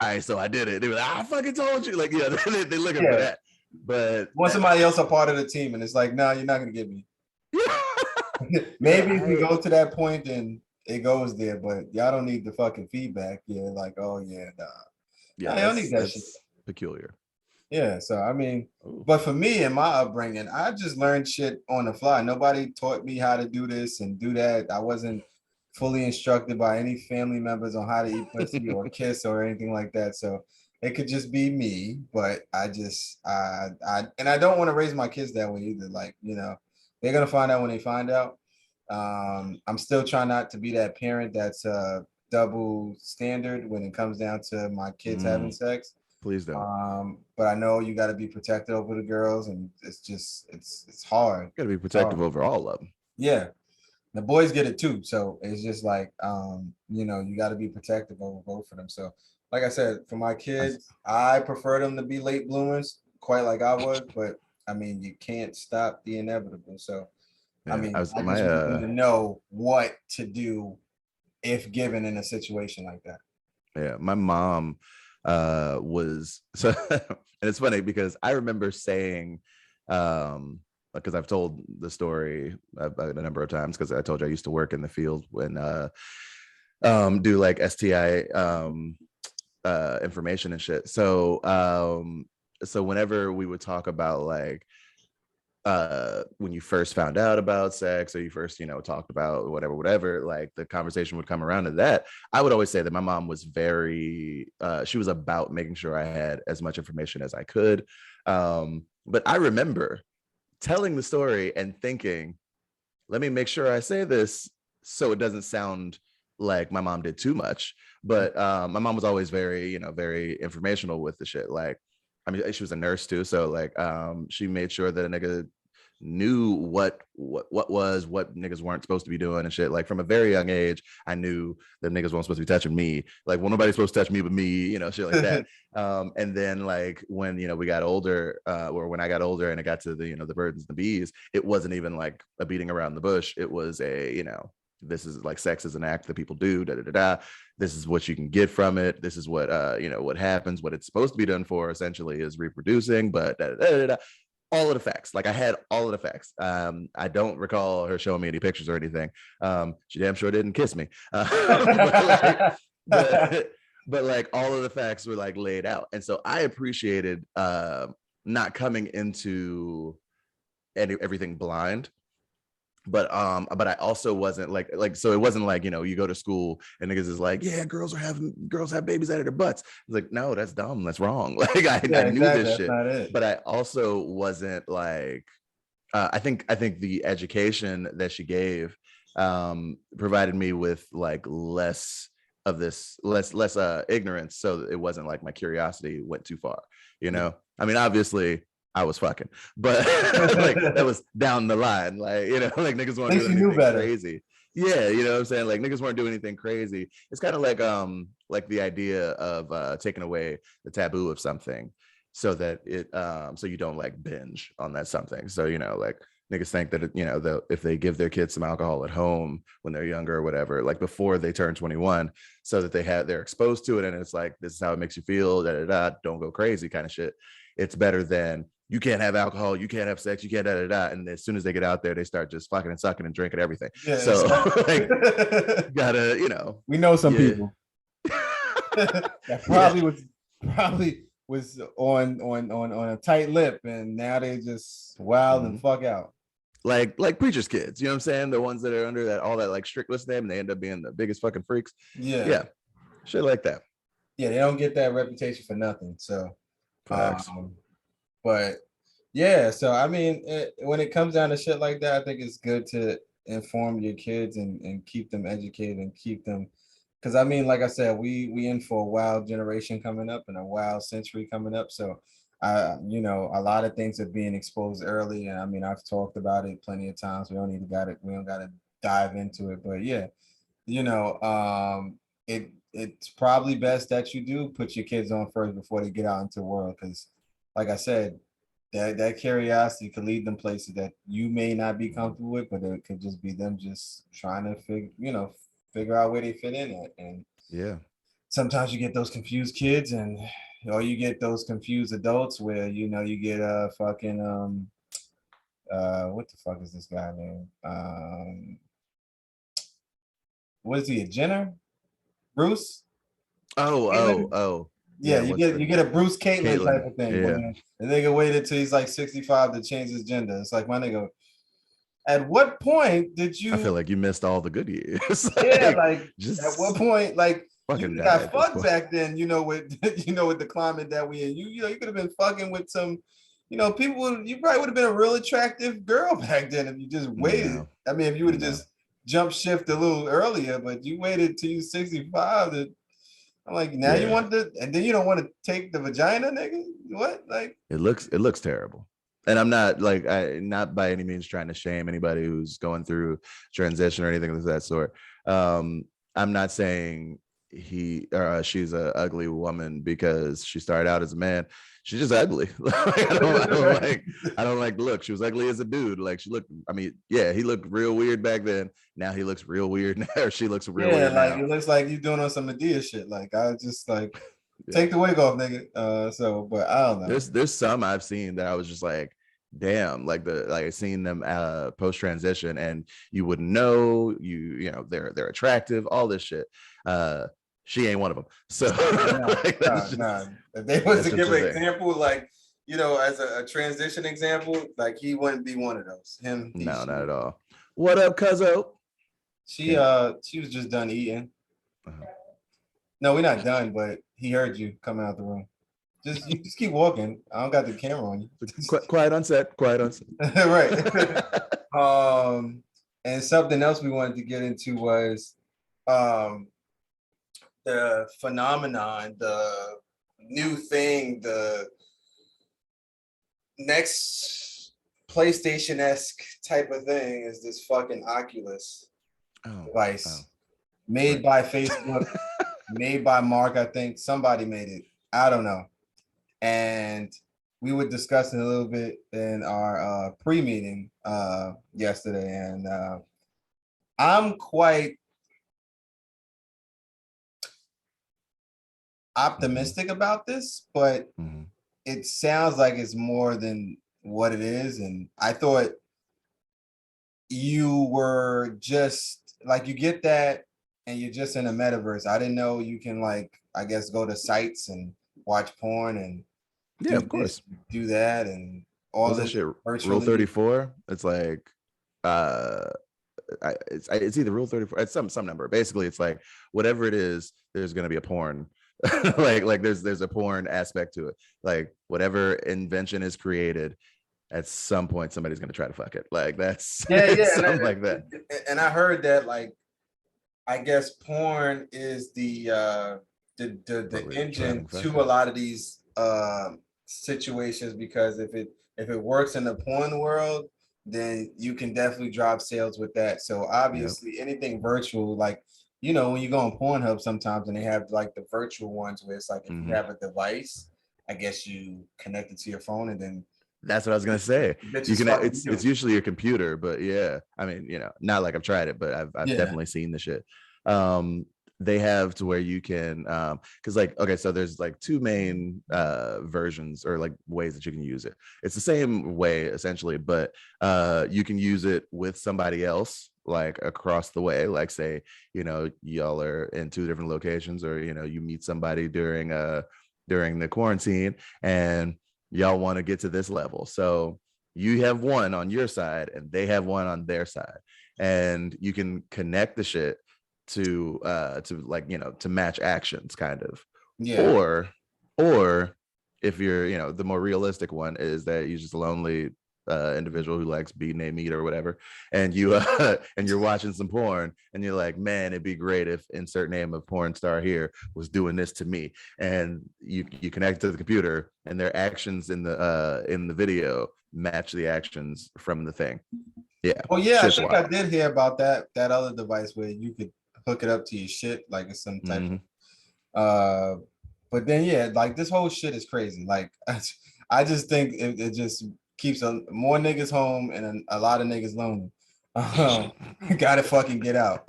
"All right, so I did it." They were like, "I fucking told you." Like, yeah, they're looking for that. But want somebody else a part of the team, and it's like, "No, you're not gonna get me." Maybe if we go to that point, then it goes there, but y'all don't need the fucking feedback. Yeah, like, oh yeah, nah. Yeah, I don't need that shit. that's peculiar. Yeah, so I mean, Ooh. but for me and my upbringing, I just learned shit on the fly. Nobody taught me how to do this and do that. I wasn't fully instructed by any family members on how to eat pussy or kiss or anything like that. So it could just be me, but and I don't want to raise my kids that way either. Like, they're gonna find out when they find out. I'm still trying not to be that parent that's double standard when it comes down to my kids having sex. Please don't. But I know you got to be protective over the girls, and it's hard. You gotta be protective over all of them. Yeah, the boys get it too. So it's just like, you got to be protective over both of them. So, like I said, for my kids, I prefer them to be late bloomers, quite like I was. But I mean, you can't stop the inevitable. So, Yeah, I mean, I just my want them to know what to do if given in a situation like that. Yeah, my mom was so and it's funny because I remember saying because I've told the story a number of times because I told you I used to work in the field when do like STI information and shit. So whenever we would talk about like when you first found out about sex or you first talked about whatever, like the conversation would come around to that, I would always say that my mom was very she was about making sure I had as much information as I could, but I remember telling the story and thinking, let me make sure I say this so it doesn't sound like my mom did too much. But my mom was always very very informational with the shit. Like, I mean, she was a nurse too, so like she made sure that a nigga knew what niggas weren't supposed to be doing and shit. Like from a very young age, I knew that niggas weren't supposed to be touching me. Like, well, nobody's supposed to touch me but me, shit like that. And then like when we got older, or when I got older and it got to the the birds and the bees, it wasn't even like a beating around the bush. It was a this is like sex is an act that people do. Da da da da. This is what you can get from it. This is what what happens. What it's supposed to be done for essentially is reproducing. But da, da, da, da, all of the facts. Like I had all of the facts. I don't recall her showing me any pictures or anything. She damn sure didn't kiss me. But like all of the facts were like laid out, and so I appreciated not coming into everything blind. But I also wasn't like so it wasn't like you go to school and niggas is like, yeah, girls have babies out of their butts. It's like, no, that's dumb, that's wrong. Like I knew this shit, but I also wasn't like I think the education that she gave provided me with like less of this less ignorance, so it wasn't like my curiosity went too far. I mean, obviously I was fucking, but like that was down the line. Like, like niggas weren't doing anything crazy. Yeah, you know what I'm saying? Like niggas weren't doing anything crazy. It's kind of like the idea of taking away the taboo of something so that it so you don't like binge on that something. So, like niggas think that if they give their kids some alcohol at home when they're younger or whatever, like before they turn 21, so that they're exposed to it and it's like, this is how it makes you feel, da da da, don't go crazy kind of shit. It's better than you can't have alcohol, you can't have sex, you can't da da da. And as soon as they get out there, they start just fucking and sucking and drinking everything. Yeah, so like, gotta, we know some people that probably was on a tight lip, and now they just wild and fuck out. Like preacher's kids, you know what I'm saying? The ones that are under that all that like strict list name, and they end up being the biggest fucking freaks. Yeah, shit like that. Yeah, they don't get that reputation for nothing. So. But yeah, so I mean, when it comes down to shit like that, I think it's good to inform your kids and keep them educated and keep them, because I mean, like I said, we in for a wild generation coming up and a wild century coming up. So a lot of things are being exposed early, and I mean, I've talked about it plenty of times. We don't gotta dive into it, but yeah, it's probably best that you do put your kids on first before they get out into the world, because like I said, that curiosity could lead them places that you may not be comfortable with, but it could just be them just trying to figure out where they fit in at. And yeah, sometimes you get those confused kids, or you get those confused adults where you get a fucking what the fuck is this guy name? what is he, a Jenner? Bruce? Oh. Yeah, What's you get a Bruce Caitlyn type Caitlyn? of thing. Yeah. When the nigga waited till he's like 65 to change his gender. It's like, my nigga, at what point did I you? feel like you missed all the good years. Yeah, Like, like at what just point, like you fucking could die have at got this fucked point. back then, with with the climate that we in. You could have been fucking with some, people. You probably would have been a real attractive girl back then if you just waited. No, I mean, if you would have no. just jumped shift a little earlier, but you waited till you 65 to. I'm like, now you Yeah. want and then you don't want to take the vagina, nigga? What? Like, It looks terrible. And I'm not like not by any means trying to shame anybody who's going through transition or anything of that sort. I'm not saying he or she's a ugly woman because she started out as a man. She's just ugly. I don't like the look. She was ugly as a dude. Like she looked. I mean, yeah, he looked real weird back then. Now he looks real weird now. Or she looks real weird like now. it looks like you doing on some Medea shit. Like I just like take the wig off, nigga. But I don't know. There's some I've seen that I was just like, damn, like seeing them post transition, and you wouldn't know, they're attractive, all this shit. She ain't one of them. So nah. If they was to give an example, like as a transition example, like he wouldn't be one of those. Him, no, not at all. What up, Cuzzo? She was just done eating. No, we're not done, but he heard you coming out the room. You just keep walking. I don't got the camera on you. Quiet on set. Right. And something else we wanted to get into was the phenomenon, the new thing, the next PlayStation-esque type of thing is this fucking Oculus device made by Facebook, made by Mark, I think. Somebody made it. I don't know. And we were discussing a little bit in our pre-meeting yesterday, and I'm quite optimistic about this, but it sounds like it's more than what it is. And I thought you were just like, you get that and you're just in a metaverse. I didn't know you can, like, I guess, go to sites and watch porn and of course do that and all this shit. Virtually. Rule 34. It's like it's either Rule 34. It's some number. Basically, it's like whatever it is, there's gonna be a porn. like there's a porn aspect to it. Like whatever invention is created, at some point somebody's gonna try to fuck it. Like that's something like that. And I heard that, like, I guess porn is the engine to a lot of these situations, because if it works in the porn world, then you can definitely drive sales with that. So obviously anything virtual, like, when you go on Pornhub sometimes and they have like the virtual ones where it's like, if you have a device, I guess you connect it to your phone, and then that's what I was gonna say. You can. It's usually your computer, but yeah, I mean, not like I've tried it, but I've definitely seen the shit. They have to where you can, because like, okay, so there's like two main versions or like ways that you can use it. It's the same way essentially, but you can use it with somebody else, like across the way. Like say, y'all are in two different locations, or you meet somebody during the quarantine, and y'all want to get to this level. So you have one on your side and they have one on their side, and you can connect the shit to like, to match actions kind of. Or if you're, the more realistic one is that you're just a lonely individual who likes B-name meat or whatever, and you and you're watching some porn and you're like, man, it'd be great if insert name of porn star here was doing this to me, and you connect to the computer and their actions in the video match the actions from the thing. I think I did hear about that other device where you could hook it up to your shit, like it's some type of but then like this whole shit is crazy. Like I just think it just keeps more niggas home and a lot of niggas lonely. Gotta fucking get out.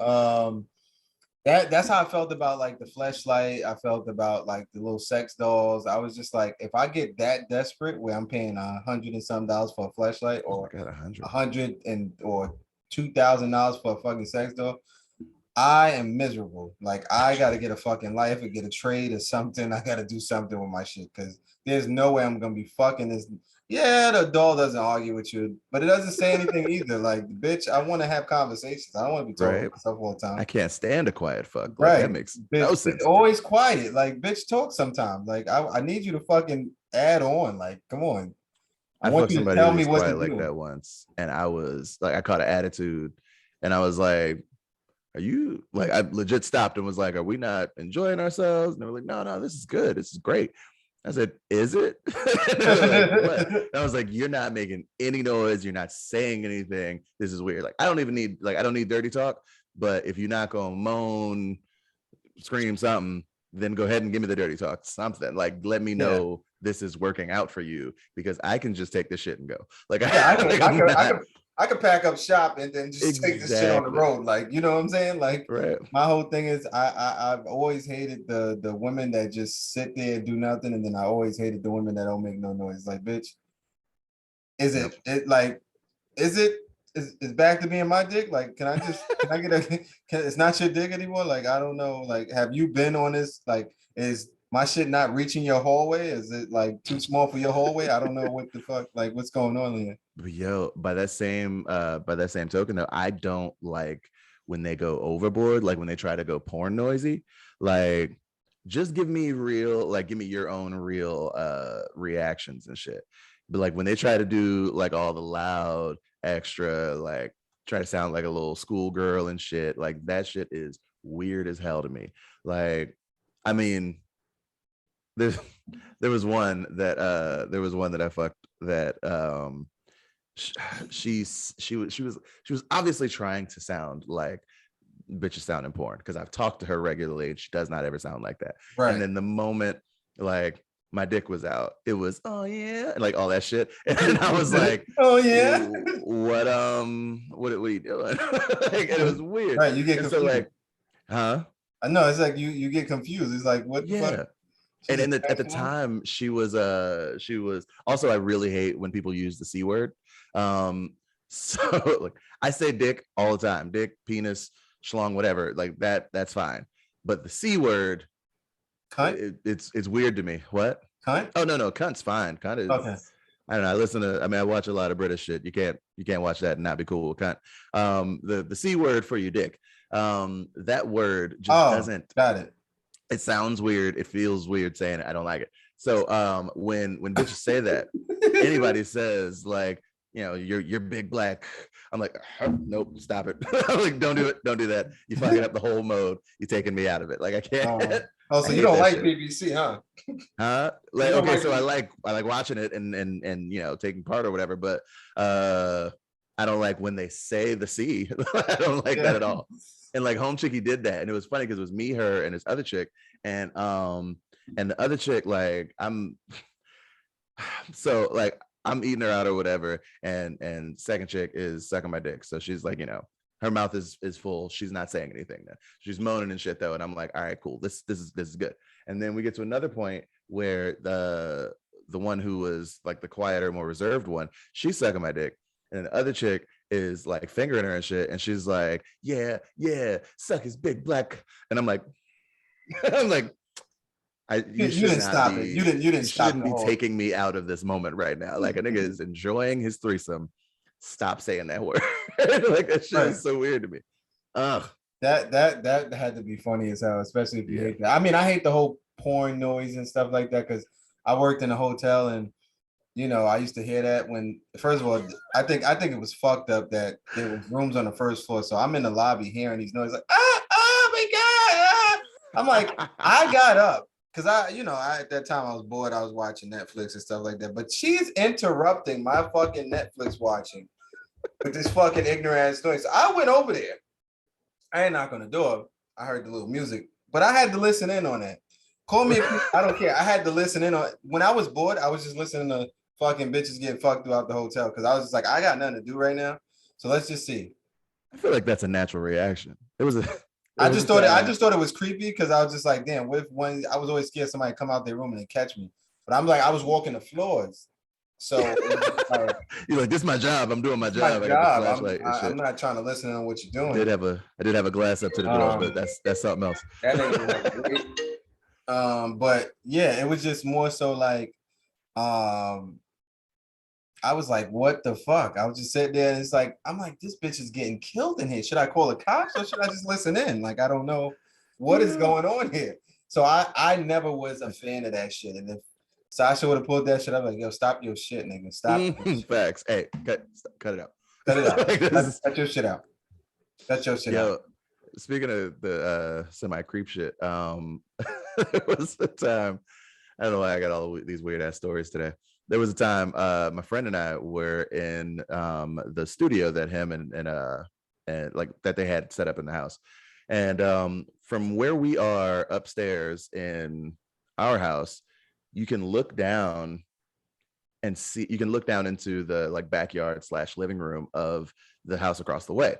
That's how I felt about like the fleshlight. I felt about like the little sex dolls. I was just like, if I get that desperate where I'm paying $100 and some for a fleshlight, or $100 or $2,000 for a fucking sex doll, I am miserable. Like I gotta get a fucking life or get a trade or something. I gotta do something with my shit because there's no way I'm gonna be fucking this. Yeah, the doll doesn't argue with you, but it doesn't say anything either. Like, bitch, I want to have conversations. I don't want to be talking Right. to myself all the time. I can't stand a quiet fuck. Like Right. that makes Bitch, no it's sense. always quiet. Like, bitch, talk sometimes. Like, I need you to fucking add on. Like, come on. I I want fucked you to somebody tell who me was what to quiet like do. that once, and I was like, I caught an attitude, and I was like, "Are you like?" I legit stopped and was like, "Are we not enjoying ourselves?" And they were like, "No, no, this is good. This is great." I said, "Is it?" And they were like, "What?" And I was like, "You're not making any noise. You're not saying anything. This is weird. Like, I don't even need I don't need dirty talk. But if you're not gonna moan, scream something, then go ahead and give me the dirty talk. Something like let me know this is working out for you because I can just take this shit and go. Like, Yeah, like, I could pack up shop and then just take this shit on the exactly road. Like, you know what I'm saying? Like, right. my whole thing is I've always hated the women that just sit there and do nothing, and then I always hated the women that don't make no noise. Like, bitch, is Yep. it like is it is back to being my dick? Like, can I get a it's not your dick anymore? Like, I don't know. Like, have you been on this? Like, is my shit not reaching your hallway? Is it like too small for your hallway? I don't know what the fuck, like what's going on here. But yo, by that same token though, I don't like when they go overboard, like when they try to go porn noisy. Like, just give me real, like give me your own real reactions and shit. But like when they try to do like all the loud extra, like try to sound like a little schoolgirl and shit, like that shit is weird as hell to me. Like, I mean, there there was one that I fucked that she was obviously trying to sound like bitches sound in porn because I've talked to her regularly and she does not ever sound like that. Right. And then the moment like my dick was out, it was oh yeah, and like all that shit. And then I was like, oh yeah, what are you doing? Like, and it was weird. Right, you get and confused. so like, huh? I know it's like you get confused. It's like what the Yeah. fuck? And at the time she was also, I really hate when people use the C word. So like I say dick all the time, dick, penis, schlong, whatever, like that's fine. But the C word, cunt? It's weird to me. What? Cunt? Oh no, cunt's fine. Cunt is Okay. I don't know. I watch a lot of British shit. You can't watch that and not be cool with cunt. The C word for your dick. That word just doesn't. Got it. It sounds weird. It feels weird saying it. I don't like it. So when bitches say that, anybody says like, you know, you're big black, I'm like, nope, stop it. I'm like, don't do it. Don't do that. You fucking up the whole mode. You're taking me out of it. Like I can't. So you don't like BBC, huh? Huh? Like, okay, so I like watching it and you know, taking part or whatever, but I don't like when they say the C. I don't like that at all. And like Home Chickie did that, and it was funny because it was me, her, and this other chick, and the other chick, like I'm eating her out or whatever, and second chick is sucking my dick, so she's like, you know, her mouth is full, she's not saying anything now, she's moaning and shit though, and I'm like, all right, cool, this is good. And then we get to another point where the one who was like the quieter, more reserved one, she's sucking my dick, and the other chick is like fingering her and shit, and she's like, yeah, suck his big black, and I'm like, you didn't stop it. You didn't stop. Shouldn't be taking me out of this moment right now. Like a nigga is enjoying his threesome. Stop saying that word. Like that shit is so weird to me. Ugh. That had to be funny as hell, especially if you hate that. I mean, I hate the whole porn noise and stuff like that because I worked in a hotel and you know, I used to hear that when, first of all, I think it was fucked up that there was rooms on the first floor. So I'm in the lobby hearing these noises like, oh my God. Ah. I'm like, I got up because at that time I was bored. I was watching Netflix and stuff like that. But she's interrupting my fucking Netflix watching with this fucking ignorant ass noise. So I went over there. I ain't knock on the door. I heard the little music, but I had to listen in on that. Call me, I don't care. I had to listen in on. When I was bored, I was just listening to fucking bitches getting fucked throughout the hotel because I was just like, I got nothing to do right now, so let's just see. I feel like that's a natural reaction. I just thought it was creepy because I was just like, damn, what if one? I was always scared somebody come out their room and they catch me, but I'm like, I was walking the floors, So like, you're like, this is my job. I'm doing my job. I got the flashlight and shit. I'm not trying to listen to what you're doing. I did have a glass up to the door, but that's something else. That ain't great. But yeah, it was just more so like, I was like, what the fuck? I was just sitting there and it's like, I'm like, this bitch is getting killed in here. Should I call the cops or should I just listen in? Like, I don't know what is going on here. So I never was a fan of that shit. And if Sasha would have pulled that shit, I'm like, yo, stop your shit, nigga. Stop. Facts. Hey, cut it out. Cut it out. Cut your shit out. Cut your shit out. Speaking of the semi-creep shit, there was a time, I don't know why I got all these weird ass stories today. There was a time my friend and I were in the studio that him and like that they had set up in the house. And from where we are upstairs in our house, you can look down and see, you can look down into the like backyard / living room of the house across the way.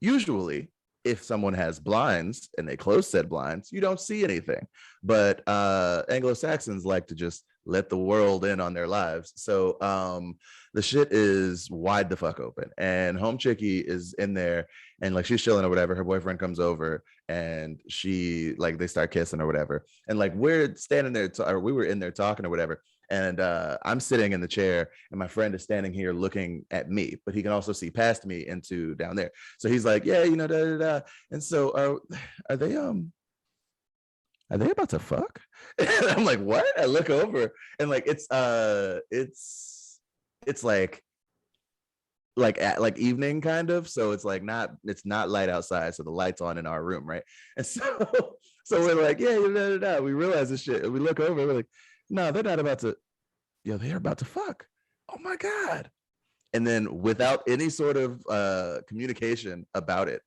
Usually if someone has blinds and they close said blinds, you don't see anything. But Anglo-Saxons like to just let the world in on their lives. So the shit is wide the fuck open. And Home Chickie is in there and like she's chilling or whatever. Her boyfriend comes over and she like they start kissing or whatever. And like we're standing there, or we were in there talking or whatever. And I'm sitting in the chair and my friend is standing here looking at me, but he can also see past me into down there. So he's like, yeah, you know, da, da, da. And so are they about to fuck? And I'm like, what? I look over and like it's like evening kind of. So it's like it's not light outside. So the light's on in our room, right? And so we're like, yeah, da, da, da. We realize this shit and we look over and we're like, no, they're not about to. Yo, they're about to fuck. Oh my God. And then without any sort of communication about it,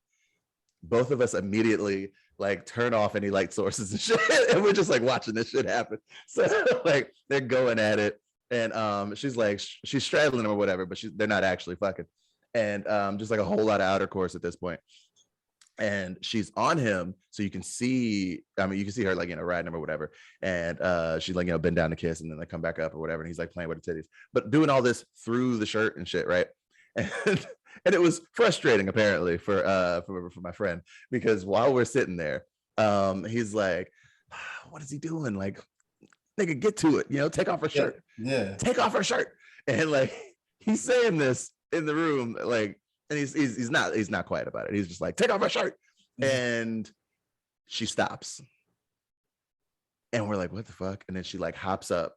both of us immediately like turn off any light sources and shit. And we're just like watching this shit happen. So like they're going at it. And she's like, she's straddling him or whatever, but they're not actually fucking. And just like a whole lot of outer course at this point. And she's on him, so you can see, I mean, you can see her like, you know, riding him or whatever. And she's like, you know, bend down to kiss and then they come back up or whatever. And he's like playing with her titties, but doing all this through the shirt and shit, right? And it was frustrating apparently for my friend, because while we're sitting there, he's like, what is he doing? Like, nigga, get to it, you know, take off her shirt. Yeah. Take off her shirt. And like, he's saying this in the room, like, and he's not quiet about it. He's just like, take off her shirt. And she stops. And we're like, what the fuck? And then she like hops up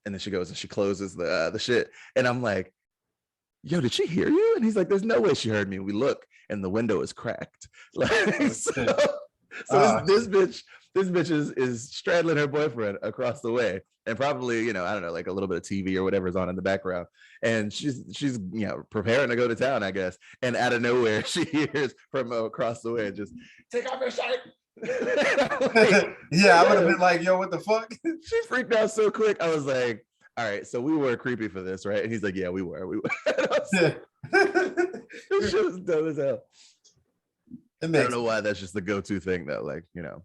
and then she goes and she closes the shit. And I'm like, yo, did she hear you? And he's like, there's no way she heard me. We look and the window is cracked. Like, this bitch is straddling her boyfriend across the way, and probably, you know, I don't know, like a little bit of TV or whatever's on in the background, and she's you know, preparing to go to town, I guess. And out of nowhere, she hears from across the way, just take off your shirt. Like, yeah, I would have been like, yo, what the fuck? She freaked out so quick. I was like, all right, so we were creepy for this, right? And he's like, yeah, we were. This shit was dumb as hell. I don't know why that's just the go-to thing though. Like, you know,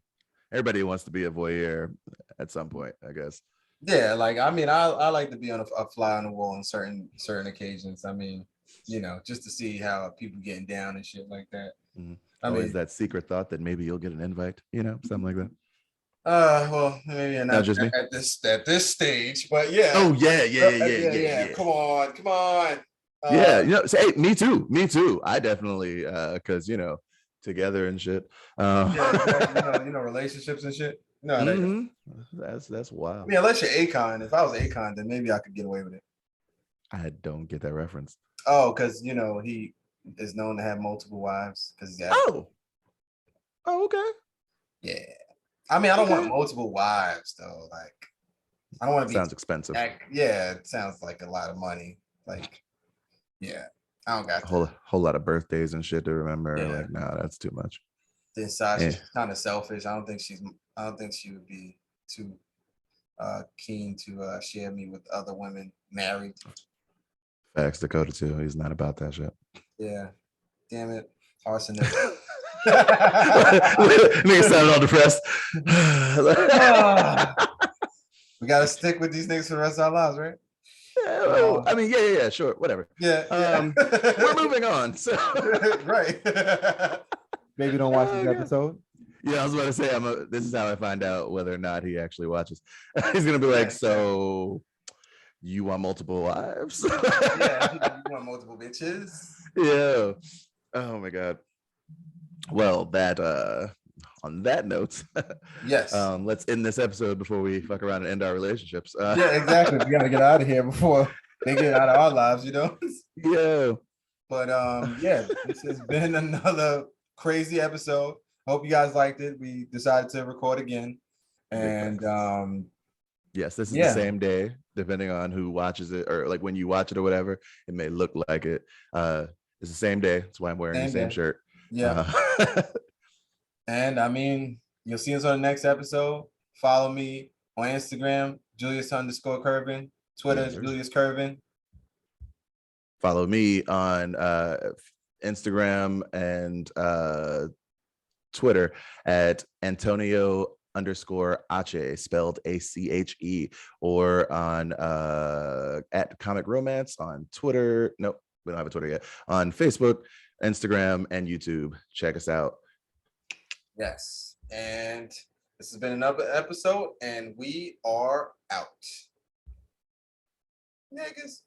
everybody wants to be a voyeur at some point, I guess. Yeah, like, I mean, I like to be on a fly on the wall on certain occasions. I mean, you know, just to see how people getting down and shit like that. Mm-hmm. I mean, that secret thought that maybe you'll get an invite, you know, something like that. Well, maybe not just at this stage, but yeah. Oh yeah. Come on. Yeah, you know, hey, me too. I definitely, because, you know, together and shit. Yeah, you know, relationships and shit. No, that's wild. I mean, unless you're Akon. If I was Akon, then maybe I could get away with it. I don't get that reference. Oh, because, you know, he is known to have multiple wives. Oh, okay. Yeah. I mean, I don't want multiple wives though. Like, I don't want to be. Sounds expensive. Yeah, it sounds like a lot of money. Like, yeah, I don't got a whole lot of birthdays and shit to remember. Yeah. Like, no, that's too much. Then Sasha's kind of selfish. I don't think she would be too keen to share me with other women married. Facts. Dakota too. He's not about that shit. Yeah. Damn it, arsonist. Niggas sounded all depressed. We gotta stick with these niggas for the rest of our lives, right? I mean, yeah, sure, whatever. Yeah. We're moving on. So right. Baby don't watch this episode. Yeah, I was about to say, this is how I find out whether or not he actually watches. He's gonna be like, so you want multiple wives? Yeah, you want multiple bitches? Yeah. Oh my god. Well, that on that note, yes. Let's end this episode before we fuck around and end our relationships. Yeah, exactly. We gotta get out of here before they get out of our lives, you know? Yeah. But yeah, this has been another crazy episode. Hope you guys liked it. We decided to record again. And yes, this is the same day, depending on who watches it, or like when you watch it or whatever, it may look like it. It's the same day. That's why I'm wearing the same shirt. Yeah. And I mean, you'll see us on the next episode. Follow me on Instagram, Julius_Curvin. Twitter, Julius Curvin. Follow me on Instagram and Twitter at Antonio_Ache, spelled ACHE, or on at Comic Romance on Twitter. Nope, we don't have a Twitter yet. On Facebook, Instagram, and YouTube. Check us out. Yes. And this has been another episode, and we are out. Niggas.